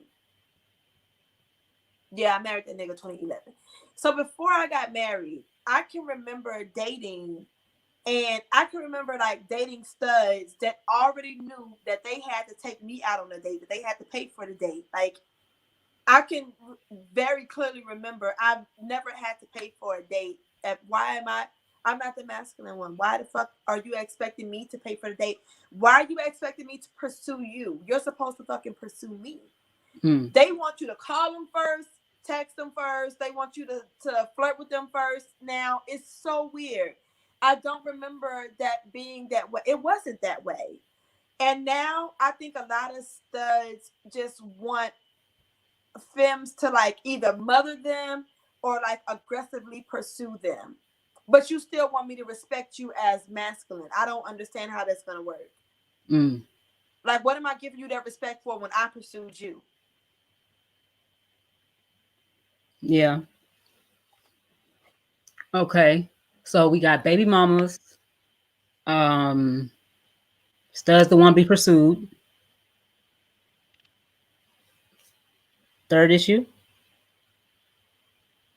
Yeah, I married that nigga 2011. So before I got married, I can remember dating, and I can remember like dating studs that already knew that they had to take me out on a date, that they had to pay for the date. Like I can very clearly remember I've never had to pay for a date. I'm not the masculine one. Why the fuck are you expecting me to pay for the date? Why are you expecting me to pursue you? You're supposed to fucking pursue me. Mm. They want you to call them first, text them first. They want you to flirt with them first. Now, it's so weird. I don't remember that being that way. It wasn't that way. And now I think a lot of studs just want femmes to like either mother them or like aggressively pursue them. But you still want me to respect you as masculine. I don't understand how that's going to work. Mm. Like, what am I giving you that respect for when I pursued you? Yeah. Okay. So we got baby mamas. Um, studs the one be pursued. Third issue.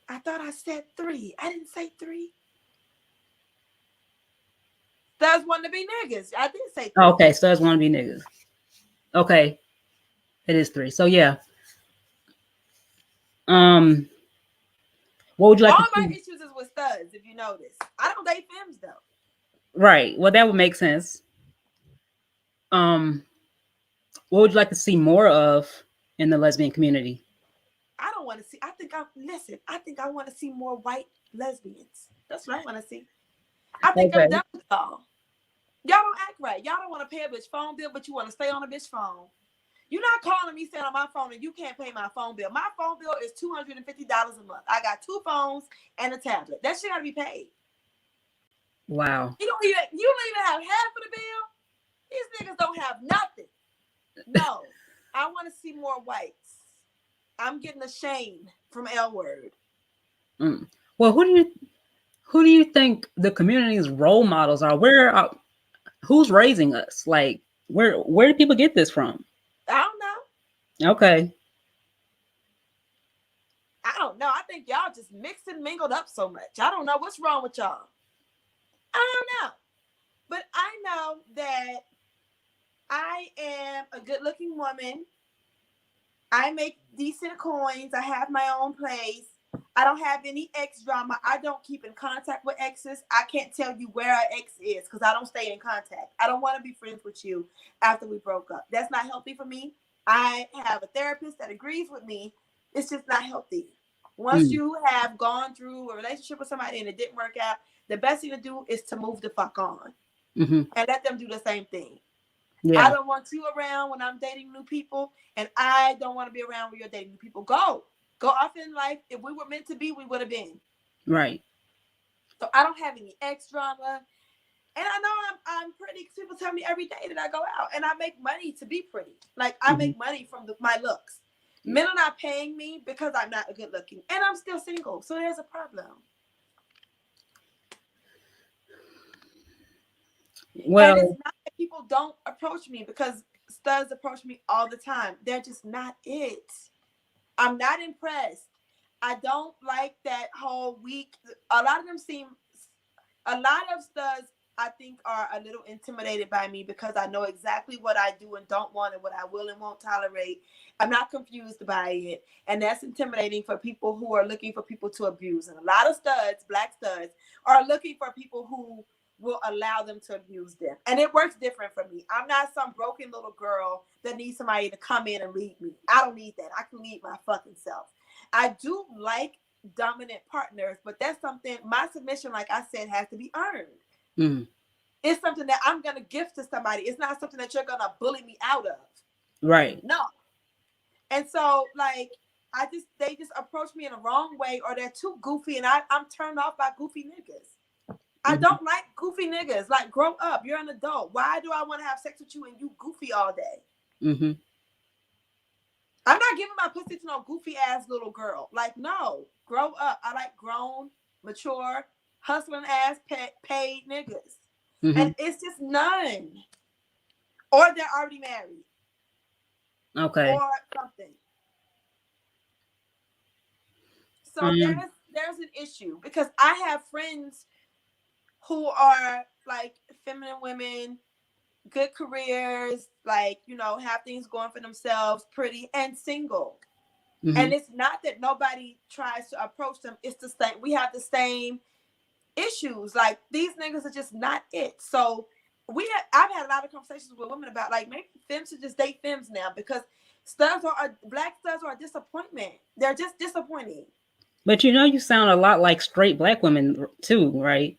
I thought I said 3. I didn't say 3. Studs want to be niggas. I did say 3. Okay, studs want to be niggas. Okay, it is 3. So yeah. Um, What would you like All to my see? issues is with studs, if you notice. I don't date femmes though. Right. Well, that would make sense. Um, what would you like to see more of in the lesbian community? I don't want to see. I think I want to see more white lesbians. That's what I want to see. I think I'm Okay. done with y'all. Y'all don't act right. Y'all don't want to pay a bitch phone bill, but you want to stay on a bitch phone. You're not calling me saying on my phone and you can't pay my phone bill. My phone bill is $250 a month. I got 2 phones and a tablet. That shit gotta be paid. Wow. You don't even have half of the bill. These niggas don't have nothing. No. I want to see more whites. I'm getting ashamed from L word. Mm. Well, who do you think the community's role models are? Who's raising us? Like, where do people get this from? I don't know. Okay. I don't know. I think y'all just mixed and mingled up so much. I don't know what's wrong with y'all. I don't know. But I know that I am a good looking woman. I make decent coins. I have my own place. I don't have any ex drama. I don't keep in contact with exes. I can't tell you where our ex is because I don't stay in contact. I don't want to be friends with you after we broke up. That's not healthy for me. I have a therapist that agrees with me. It's just not healthy. Once Mm. you have gone through a relationship with somebody and it didn't work out, the best thing to do is to move the fuck on Hmm. and let them do the same thing. I Yeah. don't want you around when I'm dating new people, and I don't want to be around when you're dating new people. Go off in life. If we were meant to be, we would have been. Right. So I don't have any ex drama, and I know I'm pretty. People tell me every day that I go out, and I make money to be pretty. Like I Hmm. make money from my looks. Men are not paying me because I'm not good looking, and I'm still single. So there's a problem. And it's Well. not that people don't approach me because studs approach me all the time. They're just not it. I'm not impressed. I don't like that whole week. A lot of them seem, a lot of studs, I think, are a little intimidated by me because I know exactly what I do and don't want and what I will and won't tolerate. I'm not confused by it. And that's intimidating for people who are looking for people to abuse. And a lot of studs, black studs, are looking for people who will allow them to abuse them. And it works different for me. I'm not some broken little girl that needs somebody to come in and lead me. I don't need that. I can lead my fucking self. I do like dominant partners, but that's something, my submission, like I said, has to be earned. Mm. It's something that I'm gonna give to somebody. It's not something that you're gonna bully me out of. Right. No. And so like they just approach me in the wrong way or they're too goofy and I'm turned off by goofy niggas. I Hmm. don't like goofy niggas. Like grow up. You're an adult. Why do I want to have sex with you and you goofy all day? Hmm. I'm not giving my pussy to no goofy ass little girl. Like, no, grow up. I like grown, mature, hustling ass, paid niggas. Hmm. And it's just none. Or they're already married Okay. or something. So Um. there's an issue because I have friends who are like feminine women, good careers, like, have things going for themselves, pretty and single. Hmm. And it's not that nobody tries to approach them. It's the same. We have the same issues. Like these niggas are just not it. So I've had a lot of conversations with women about like maybe femmes should just date femmes now because black studs are a disappointment. They're just disappointing. But you sound a lot like straight black women too, right?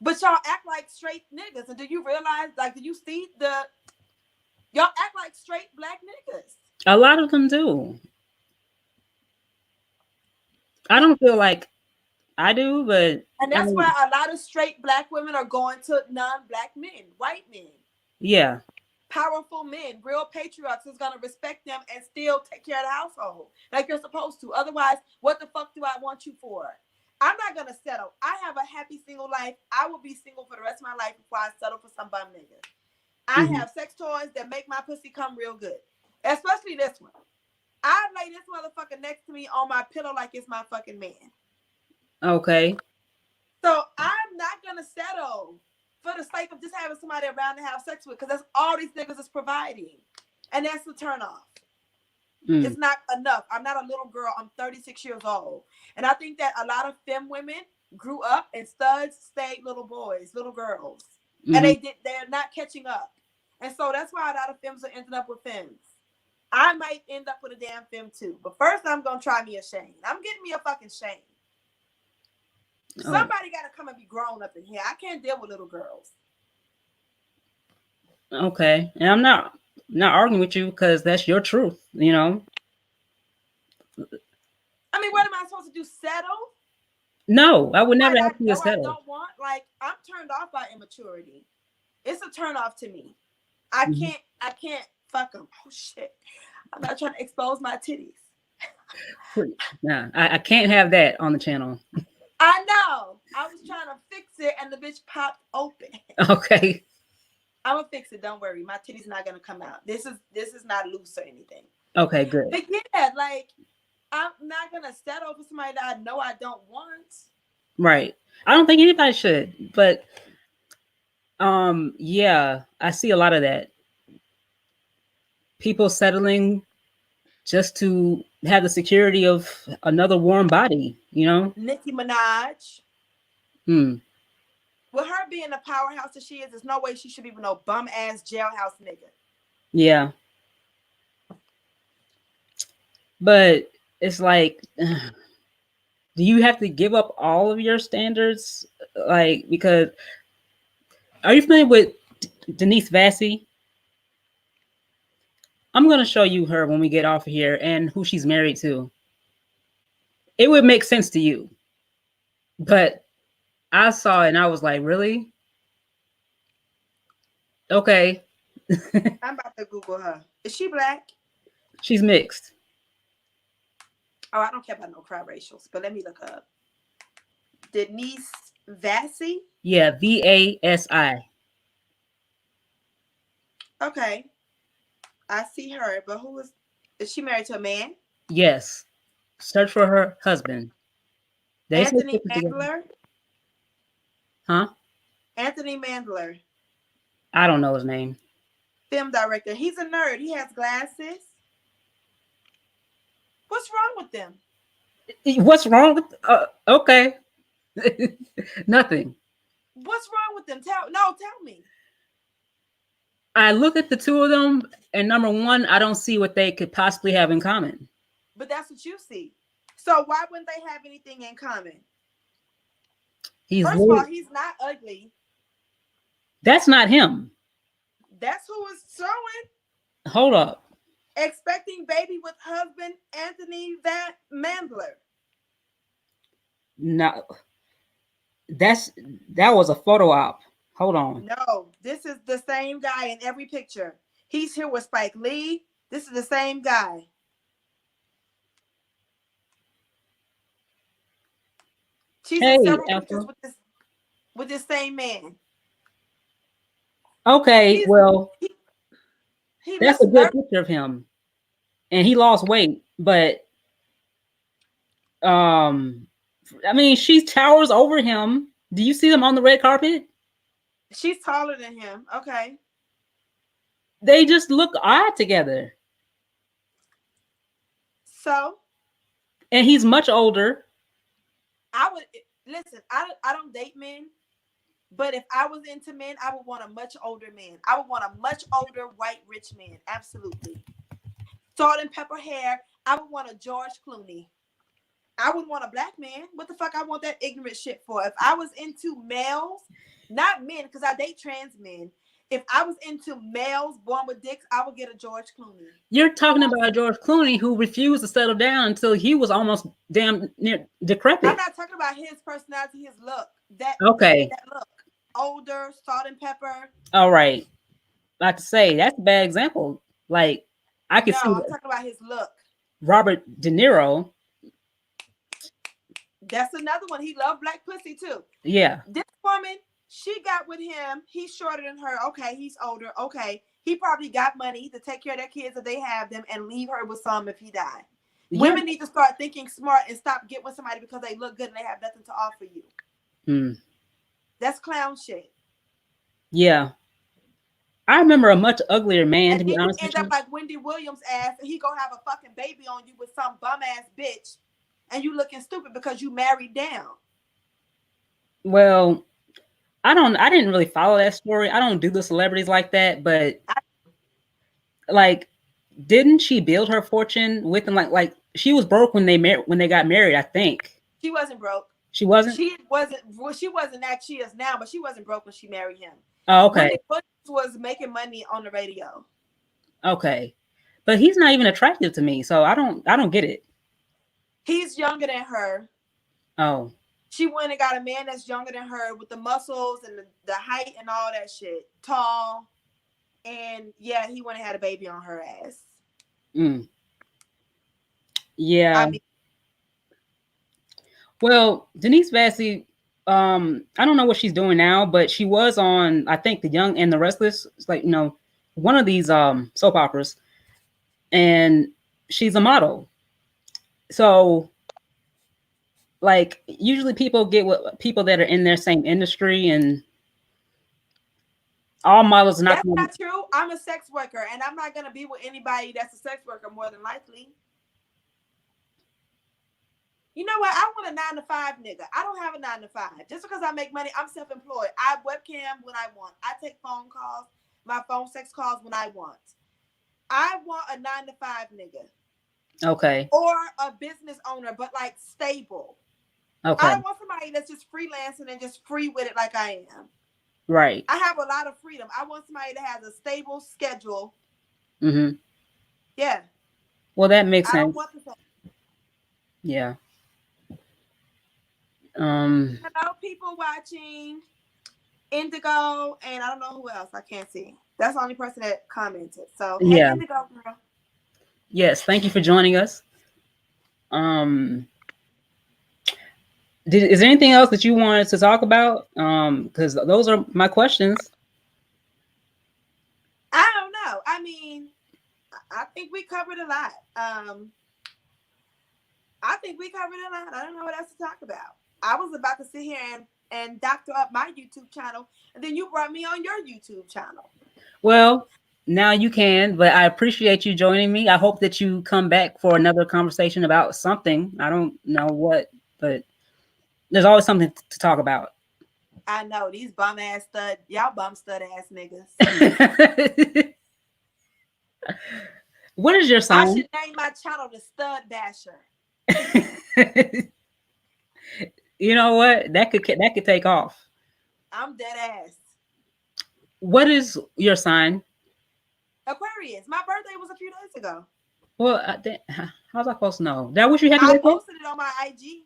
But y'all act like straight niggas. And do you realize, like, do you see y'all act like straight black niggas? A lot of them do. I don't feel like I do, but And I that's mean, why a lot of straight black women are going to non-black men, white men, yeah. powerful men, real patriarchs who's gonna respect them and still take care of the household like you're supposed to. Otherwise, what the fuck do I want you for? I'm not gonna settle. I have a happy single life. I will be single for the rest of my life before I settle for some bum nigga. I Hmm. have sex toys that make my pussy come real good, especially this one. I lay this motherfucker next to me on my pillow like it's my fucking man. Okay. So I'm not gonna settle for the sake of just having somebody around to have sex with, because that's all these niggas is providing, and that's the turn off. Mm. It's not enough. I'm not a little girl. I'm 36 years old. And I think that a lot of femme women grew up and studs stayed little boys, little girls. And Hmm. they're not catching up. And so that's why a lot of femmes are ending up with femmes. I might end up with a damn femme too. But first I'm gonna try me a Shane. I'm getting me a fucking Shane. Oh, Somebody gotta come and be grown up in here. I can't deal with little girls. okay. And I'm not arguing with you because that's your truth. You know. I mean, what am I supposed to do? Settle? No, I would never Like ask I you to know I settle. don't want. Like I'm turned off by immaturity. It's a turn off to me. I Mhm. can't. I can't fuck them. Oh shit! I'm not trying to expose my titties. Nah, I can't have that on the channel. I know. I was trying to fix it, and the bitch popped open. Okay. I'm gonna fix it. Don't worry. My titties not gonna come out. This is not loose or anything. Okay, good. But yeah, like I'm not gonna settle for somebody that I know I don't want. Right. I don't think anybody should, but yeah, I see a lot of that. People settling just to have the security of another warm body, you know? Nicki Minaj. Hmm. With her being the powerhouse that she is, there's no way she should be with no bum ass jailhouse nigga. Yeah. But it's like do you have to give up all of your standards? Like because are you familiar with Denise Vassy? I'm gonna show you her when we get off of here and who she's married to. It would make sense to you. But I saw it and I was like, really? Okay. I'm about to Google her. Is she black? She's mixed. Oh, I don't care about no crowd racials, but let me look up. Denise Vassy. Yeah, VASI. Okay, I see her, but is she married to a man? Yes. Search for her husband. They say Anthony put it together. Mandler. Huh? Anthony Mandler, I don't know his name. film director. He's a nerd. He has glasses. What's wrong with them? What's wrong with okay. Nothing. What's wrong with them? Tell me. I look at the two of them, and number one, I don't see what they could possibly have in common. But that's what you see. So why wouldn't they have anything in common? He's First of all, late. he's not ugly. That's not him. That's who is showing. Hold up. Expecting baby with husband Anthony Van Mandler. No, that was a photo op. Hold on. No, this is the same guy in every picture. He's here with Spike Lee. This is the same guy. She's in Hey, several pictures Alpha. with this same man. Okay, He's well, he, he that's looks a good nervous. picture of him, and he lost weight. But um, I mean, she towers over him. Do you see them on the red carpet? She's taller than him. Okay. They just look odd together, So and he's much older. I would listen, I don't date men, but if I was into men, I would want a much older man. I would want a much older white rich man. Absolutely. Salt and pepper hair. I would want a George Clooney. I wouldn't want a black man. What the fuck I want that ignorant shit for? If I was into males, not men, because I date trans men. If I was into males born with dicks, I would get a George Clooney. You're talking about George Clooney, who refused to settle down until he was almost damn near I'm decrepit. not talking about his personality, his look. That Okay, that look. Older, salt and pepper. all right. Like to say that's a bad example. Like I could No, see I'm talking about his look. Robert De Niro. That's another one. He loved black pussy too. Yeah, This woman, she got with him. He's shorter than her. Okay, he's older. Okay, he probably got money to take care of their kids if they have them and leave her with some if he died. yeah. Women need to start thinking smart and stop getting with somebody because they look good and they have nothing to offer you. Hmm. That's clown shit. That's clown shit. Yeah. I remember a much uglier man, And to be then you honest with end up you. like Wendy Williams ass, and he gonna have a fucking baby on you with some bum ass bitch, and you looking stupid because you married down. Well, I didn't really follow that story. I don't do the celebrities like that, but I, like, didn't she build her fortune with them? Like she was broke when when they got married, I think. she wasn't broke. She wasn't? She wasn't. Well, she wasn't that she is now, but she wasn't broke when she married him. Oh, okay. Wendy Williams was making money on the radio. Okay. But he's not even attractive to me, so I don't get it. He's younger than her. Oh. She went and got a man that's younger than her with the muscles and the height and all that shit. Tall. And yeah, he went and had a baby on her ass. Mm. Yeah. I mean, Well, Denise Vesey, I don't know what she's doing now, but she was on, I think, The Young and the Restless. It's like, one of these soap operas, and she's a model. So like usually people get with people that are in their same industry, and all models are not that's gonna, not true. I'm a sex worker and I'm not going to be with anybody that's a sex worker more than likely. You know what? I want a 9 to 5 nigga. I don't have a 9 to 5. Just because I make money, I'm self-employed. I webcam when I want. I take phone calls, my phone sex calls when I want. I want a 9 to 5 nigga. okay. Or a business owner, but like stable. I Okay. don't want somebody that's just freelancing and just free with it like I am. Right. I have a lot of freedom. I want somebody that has a stable schedule. Mm-hmm. Yeah. Well, that makes I don't sense. want the same. Yeah. Um. Hello, people watching Indigo, and I don't know who else. I can't see. That's the only person that commented. So, hey, Yeah. Indigo girl. Yes. Thank you for joining us. Um. Is there anything else that you wanted to talk about? Because those are my questions. I don't know. I mean, I think we covered a lot. I think we covered a lot. I don't know what else to talk about. I was about to sit here and doctor up my YouTube channel, and then you brought me on your YouTube channel. Well, now you can, but I appreciate you joining me. I hope that you come back for another conversation about something. I don't know what, but there's always something to talk about. I know these bum ass stud, y'all bum stud ass niggas. What is your I sign? should name my channel the Stud Basher. You know what? That could take off. I'm dead ass. What is your sign? Aquarius. My birthday was a few days ago. Well, how's I supposed to know? Did I wish you happy I birthday? posted it on my IG.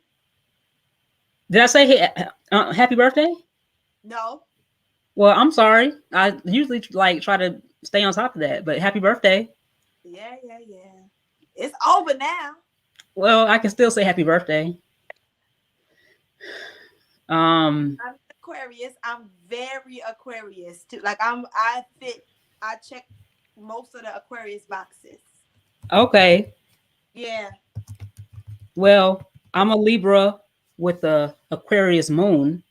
Did I say happy birthday? No. Well, I'm sorry. I usually like try to stay on top of that, but happy birthday. Yeah, yeah, yeah. It's over now. Well, I can still say happy birthday. Um, I'm Aquarius. I'm very Aquarius too. Like I check most of the Aquarius boxes. okay. Yeah. Well, I'm a Libra with the Aquarius moon.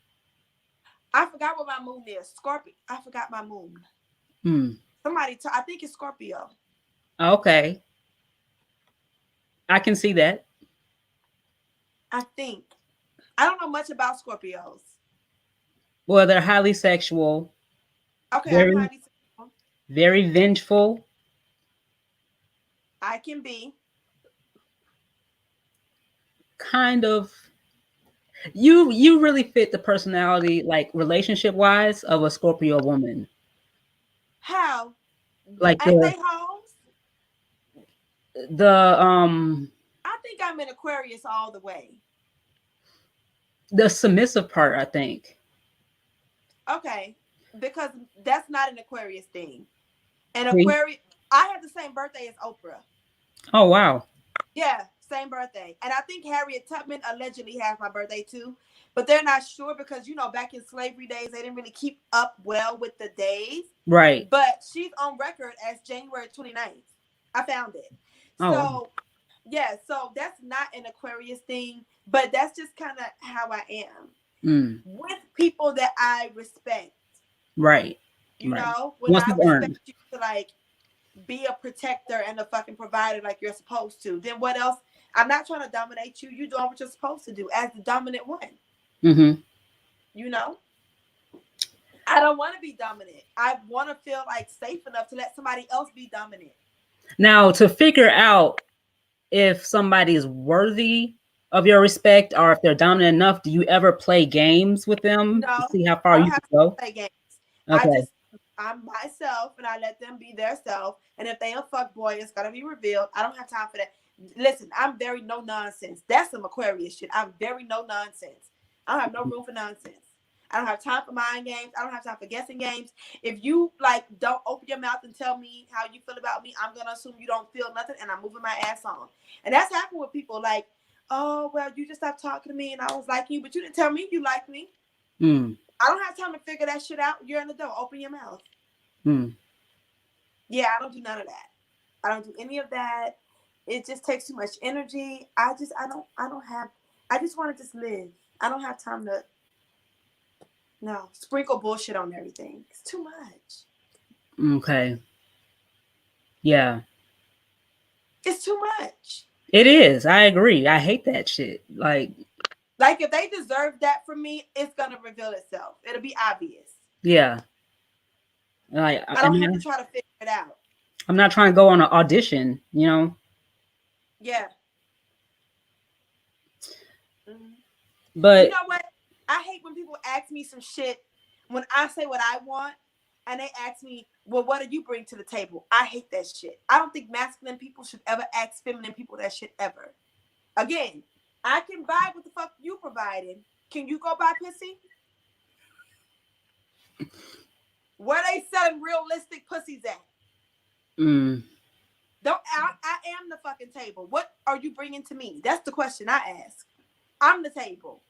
I forgot what my moon is. Scorpio. I forgot my moon. Hmm. I think it's Scorpio. Okay. I can see that. I think. I don't know much about Scorpios. Well, they're highly sexual, Okay, I'm very, highly sexual. very vengeful, I can be. kind of. You really fit the personality, like relationship wise, of a Scorpio woman. How? Like Ain't they hoes? the I think I'm in Aquarius all the way. the submissive part, I think. Okay. Because that's not an Aquarius thing. An See? Aquarius, I have the same birthday as Oprah. Oh wow. Yeah, same birthday. And I think Harriet Tubman allegedly has my birthday too. But they're not sure because, back in slavery days, they didn't really keep up well with the days. Right. But she's on record as January 29th. I found it. Oh wow. So, yeah, so that's not an Aquarius thing, but that's just kind of how I am Mm. with people that I respect. Right. You Right. know, when Once I it's respect earned. you to like be a protector and a fucking provider like you're supposed to, then what else? I'm not trying to dominate you. You doing what you're supposed to do as the dominant one. Mm-hmm. You know, I don't want to be dominant. I want to feel like safe enough to let somebody else be dominant. Now, to figure out if somebody is worthy of your respect or if they're dominant enough, do you ever play games with them to No, see how far I you don't can have to go? play games. I Okay. just I'm myself and I let them be their self. And if they a fuck boy, it's gonna be revealed. I don't have time for that. Listen, I'm very no nonsense. That's some Aquarius shit. I'm very no nonsense. I don't have no room for nonsense. I don't have time for mind games. I don't have time for guessing games. If you like don't open your mouth and tell me how you feel about me, I'm gonna assume you don't feel nothing and I'm moving my ass on. And that's happened with people like, oh well, you just stopped talking to me and I was liking you, but you didn't tell me you liked me. Mm. I don't have time to figure that shit out. You're in the door. Open your mouth. Mm. Yeah, I don't do none of that. I don't do any of that. It just takes too much energy. I don't have I just want to just live. I don't have time to no sprinkle bullshit on everything. It's too much. Okay. Yeah. It's too much. It is. I agree. I hate that shit. Like, Like if they deserve that from me, it's gonna reveal itself. It'll be obvious. yeah. Like, I don't have to try to figure it out. I'm not trying to go on an audition, you know. Yeah. Mm-hmm. You But know what? I hate when people ask me some shit when I say what I want and they ask me, well, what do you bring to the table? I hate that shit. I don't think masculine people should ever ask feminine people that shit ever. Again, I can buy what the fuck you providing. Can you go buy pussy? Where they selling realistic pussies at? mm, Don't I am the fucking table. What are you bringing to me? That's the question I ask. I'm the table.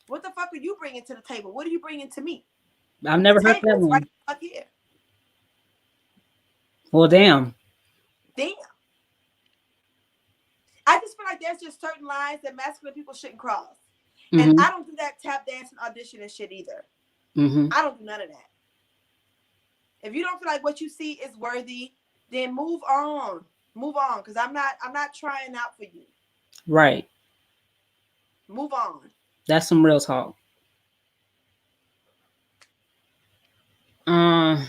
What the fuck are you bringing to the table? What are you bringing to me? I've The never heard table that is right one. up here. Well, damn. Damn. I just feel like there's just certain lines that masculine people shouldn't cross. And Mm-hmm. I don't do that tap dance and audition and shit either. Mm-hmm. I don't do none of that. If you don't feel like what you see is worthy, then move on. Move on. Because I'm not trying out for you. Right. Move on. That's some real talk. Uh,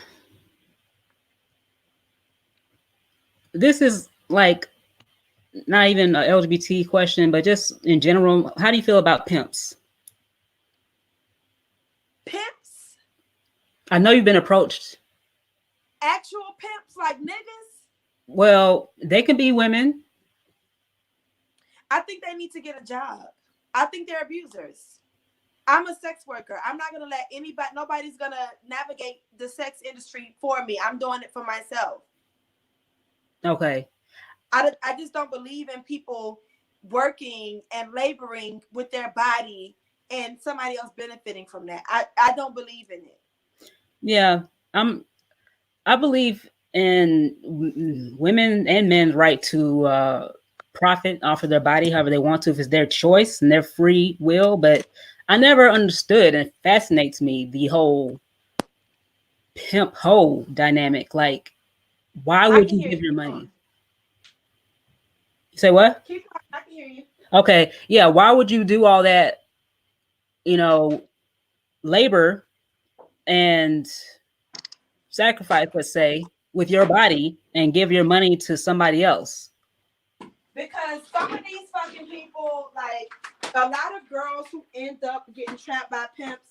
this is like not even a LGBT question, but just in general, how do you feel about pimps? Pimps, I know you've been approached. actual pimps like niggas, Well, they can be women. I think they need to get a job. I think they're abusers. I'm a sex worker. I'm not gonna let anybody nobody's gonna navigate the sex industry for me. I'm doing it for myself. Okay. I just don't believe in people working and laboring with their body and somebody else benefiting from that. I don't believe in it. Yeah. I'm I believe in women and men's right to profit off of their body however they want to, if it's their choice and their free will. But I never understood, and it fascinates me, the whole pimp hoe dynamic. Like, why I would can you hear you. give your Keep money? going. You say what? Keep going. I can hear you. Okay, yeah. Why would you do all that? You know, labor and sacrifice, let's say, with your body and give your money to somebody else. Because some of these fucking people, like a lot of girls who end up getting trapped by pimps,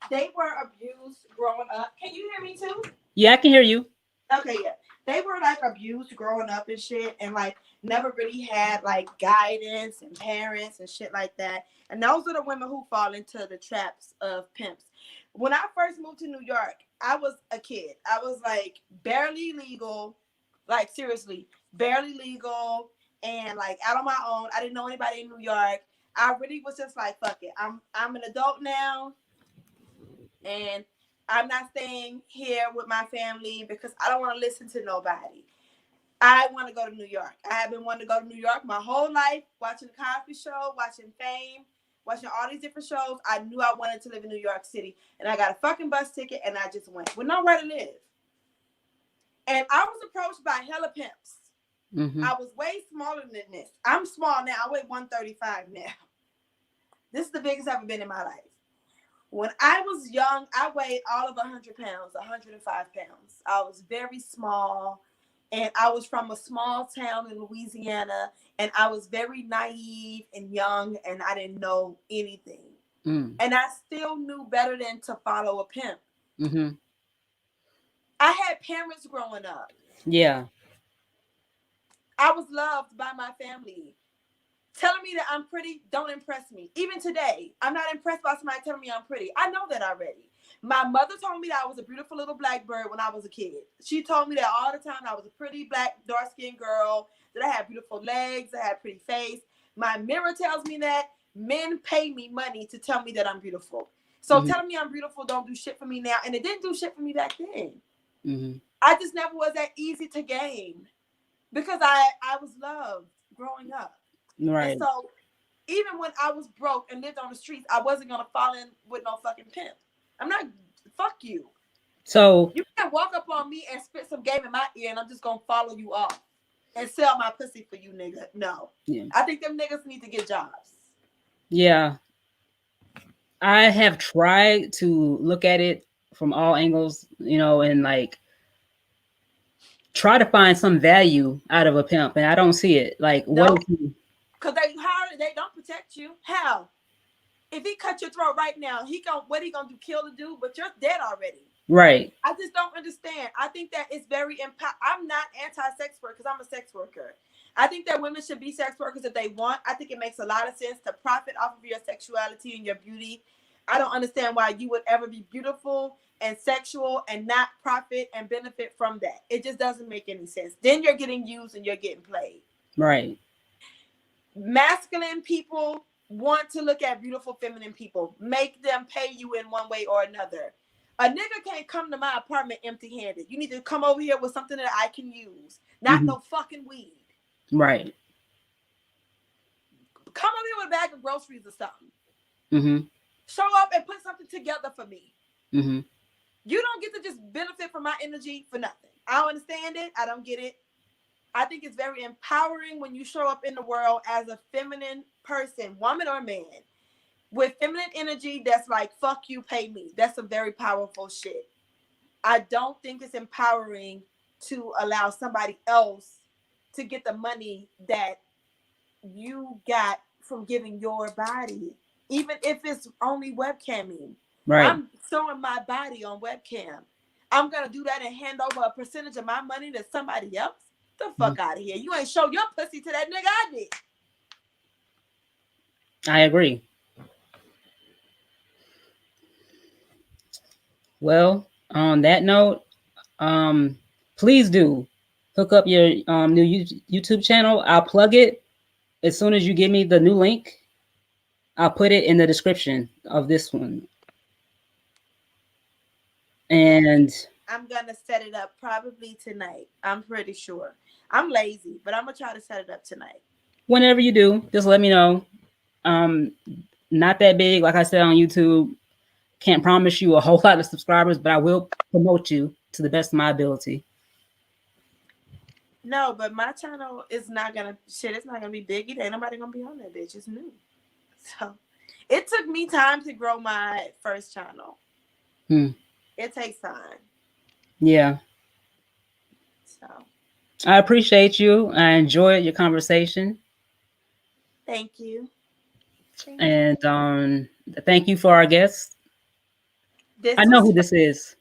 they were abused growing up. Can you hear me too? Yeah, I can hear you. Okay, yeah. They were like abused growing up and shit and like never really had like guidance and parents and shit like that. And those are the women who fall into the traps of pimps. When I first moved to New York, I was a kid. I was like barely legal, like seriously, barely legal and like out on my own. I didn't know anybody in New York. I really was just like, fuck it. I'm an adult now and I'm not staying here with my family because I don't want to listen to nobody. I want to go to New York. I have been wanting to go to New York my whole life, watching the Cosby Show, watching Fame. watching all these different shows. I knew I wanted to live in New York City, and I got a fucking bus ticket, and I just went with nowhere to live. And I was approached by hella pimps. Mm-hmm. I was way smaller than this. I'm small now. I weigh 135 now. This is the biggest I've ever been in my life. When I was young, I weighed all of 100 pounds, 105 pounds. I was very small, and I was from a small town in Louisiana, and I was very naive and young, and I didn't know anything. Mm. And I still knew better than to follow a pimp. Mm-hmm. I had parents growing up. Yeah. I was loved by my family. Telling me that I'm pretty don't impress me. Even today, I'm not impressed by somebody telling me I'm pretty. I know that already. My mother told me that I was a beautiful little black bird when I was a kid. She told me that all the time. I was a pretty black, dark-skinned girl, that I had beautiful legs, I had a pretty face. My mirror tells me that. Men pay me money to tell me that I'm beautiful. So Mm-hmm. telling me I'm beautiful don't do shit for me now. And it didn't do shit for me back then. Mm-hmm. I just never was that easy to gain because I was loved growing up. And Right. so even when I was broke and lived on the streets, I wasn't gonna fall in with no fucking pimp. I'm not. Fuck you. So You can't walk up on me and spit some game in my ear, and I'm just gonna follow you off and sell my pussy for you, nigga. No. yeah. I think them niggas need to get jobs. Yeah. I have tried to look at it from all angles, and like try to find some value out of a pimp, and I don't see it. Like, what No, is he? because they don't protect you. How? If he cut your throat right now, what he gonna do? Kill the dude? But you're dead already. Right. I just don't understand. I think that it's very I'm not anti-sex work because I'm a sex worker. I think that women should be sex workers if they want. I think it makes a lot of sense to profit off of your sexuality and your beauty. I don't understand why you would ever be beautiful and sexual and not profit and benefit from that. It just doesn't make any sense. Then you're getting used and you're getting played. Right. Masculine people want to look at beautiful feminine people. Make them pay you in one way or another. A nigga can't come to my apartment empty-handed. You need to come over here with something that I can use. Not Mm-hmm. no fucking weed. Right. Come over here with a bag of groceries or something. Mm-hmm. Show up and put something together for me. Mm-hmm. You don't get to just benefit from my energy for nothing. I don't understand it. I don't get it. I think it's very empowering when you show up in the world as a feminine person, woman or man, with feminine energy that's like, fuck you, pay me. That's some very powerful shit. I don't think it's empowering to allow somebody else to get the money that you got from giving your body, even if it's only webcamming. Right. I'm showing my body on webcam. I'm going to do that and hand over a percentage of my money to somebody else? The fuck out of here. You ain't show your pussy to that nigga I did. I agree. Well, on that note, please do hook up your new YouTube channel. I'll plug it as soon as you give me the new link. I'll put it in the description of this one. And I'm going to set it up probably tonight. I'm pretty sure. I'm lazy, but I'm going to try to set it up tonight. whenever you do, just let me know. Um, not that big, like I said on YouTube. Can't promise you a whole lot of subscribers, but I will promote you to the best of my ability. No, but my channel is not gonna it's not gonna be big either. Ain't nobody gonna be on that bitch. It's new. So it took me time to grow my first channel. It takes time. Yeah. So I appreciate you. I enjoyed your conversation. thank you. And thank you for our guest. I know who this is.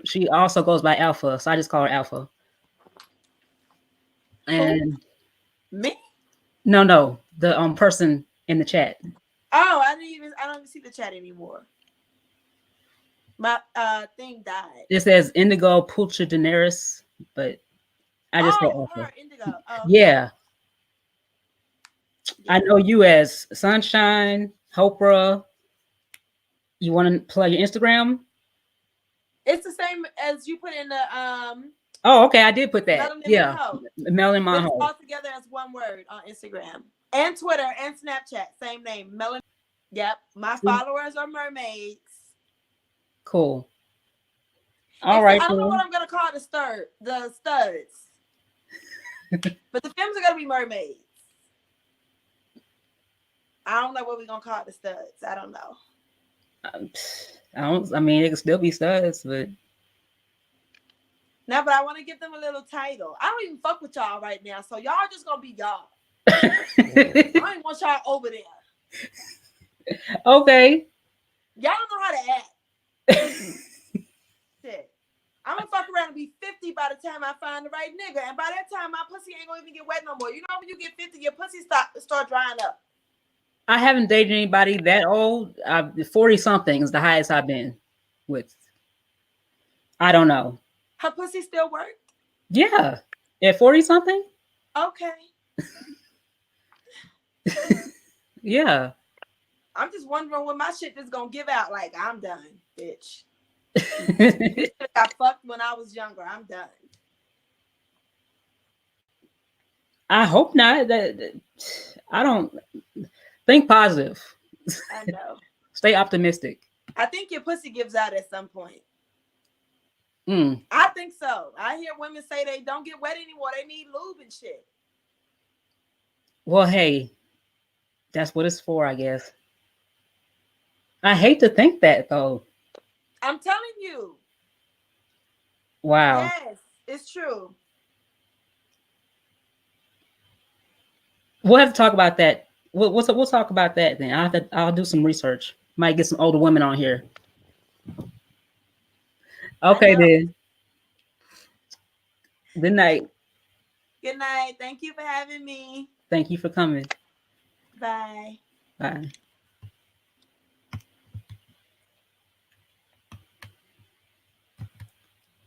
She also goes by Alpha, so I just call her Alpha. And me? No, the person in the chat. Oh, I don't even see the chat anymore. My thing died. It says Indigo Pulcher Daenerys, but I just said Alpha. Her Indigo. Oh, okay. Yeah. I know you as Sunshine, Hopra. You want to plug your Instagram? It's the same as you put in the Oh, okay. I did put that. Melanin, yeah. Melanin, MonHeaux. MonHeaux. All together as one word on Instagram and Twitter and Snapchat. Same name. Melanin. Yep, my See? followers are mermaids. Cool. All Except right, I don't know what cool. I'm gonna call the studs, but the femmes are gonna be mermaids. I don't know what we're gonna call the studs. I don't know. Um, I don't. I mean, it could still be studs, but Now, but I want to give them a little title. I don't even fuck with y'all right now, so y'all just gonna be y'all. I don't want y'all over there. okay. Y'all don't know how to act. Shit. I'm gonna fuck around and be 50 by the time I find the right nigga, and by that time my pussy ain't gonna even get wet no more. You know when you get 50, your pussy start drying up. I haven't dated anybody that old. 40 something is the highest I've been with. I don't know. Her pussy still worked. Yeah. At 40 something? Okay. Yeah. I'm just wondering when my shit is gonna give out. Like I'm done, bitch. This shit got fucked when I was younger. I'm done. I hope not. I don't think positive. I know. Stay optimistic. I think your pussy gives out at some point. Mm. I think so. I hear women say they don't get wet anymore. They need lube and shit. Well, hey, that's what it's for, I guess. I hate to think that though. I'm telling you. Wow. Yes, it's true. We'll have to talk about that. We'll talk about that then. I'll do some research. Might get some older women on here. I Okay know. then. Good night. Good night. Thank you for having me. Thank you for coming. Bye. Bye.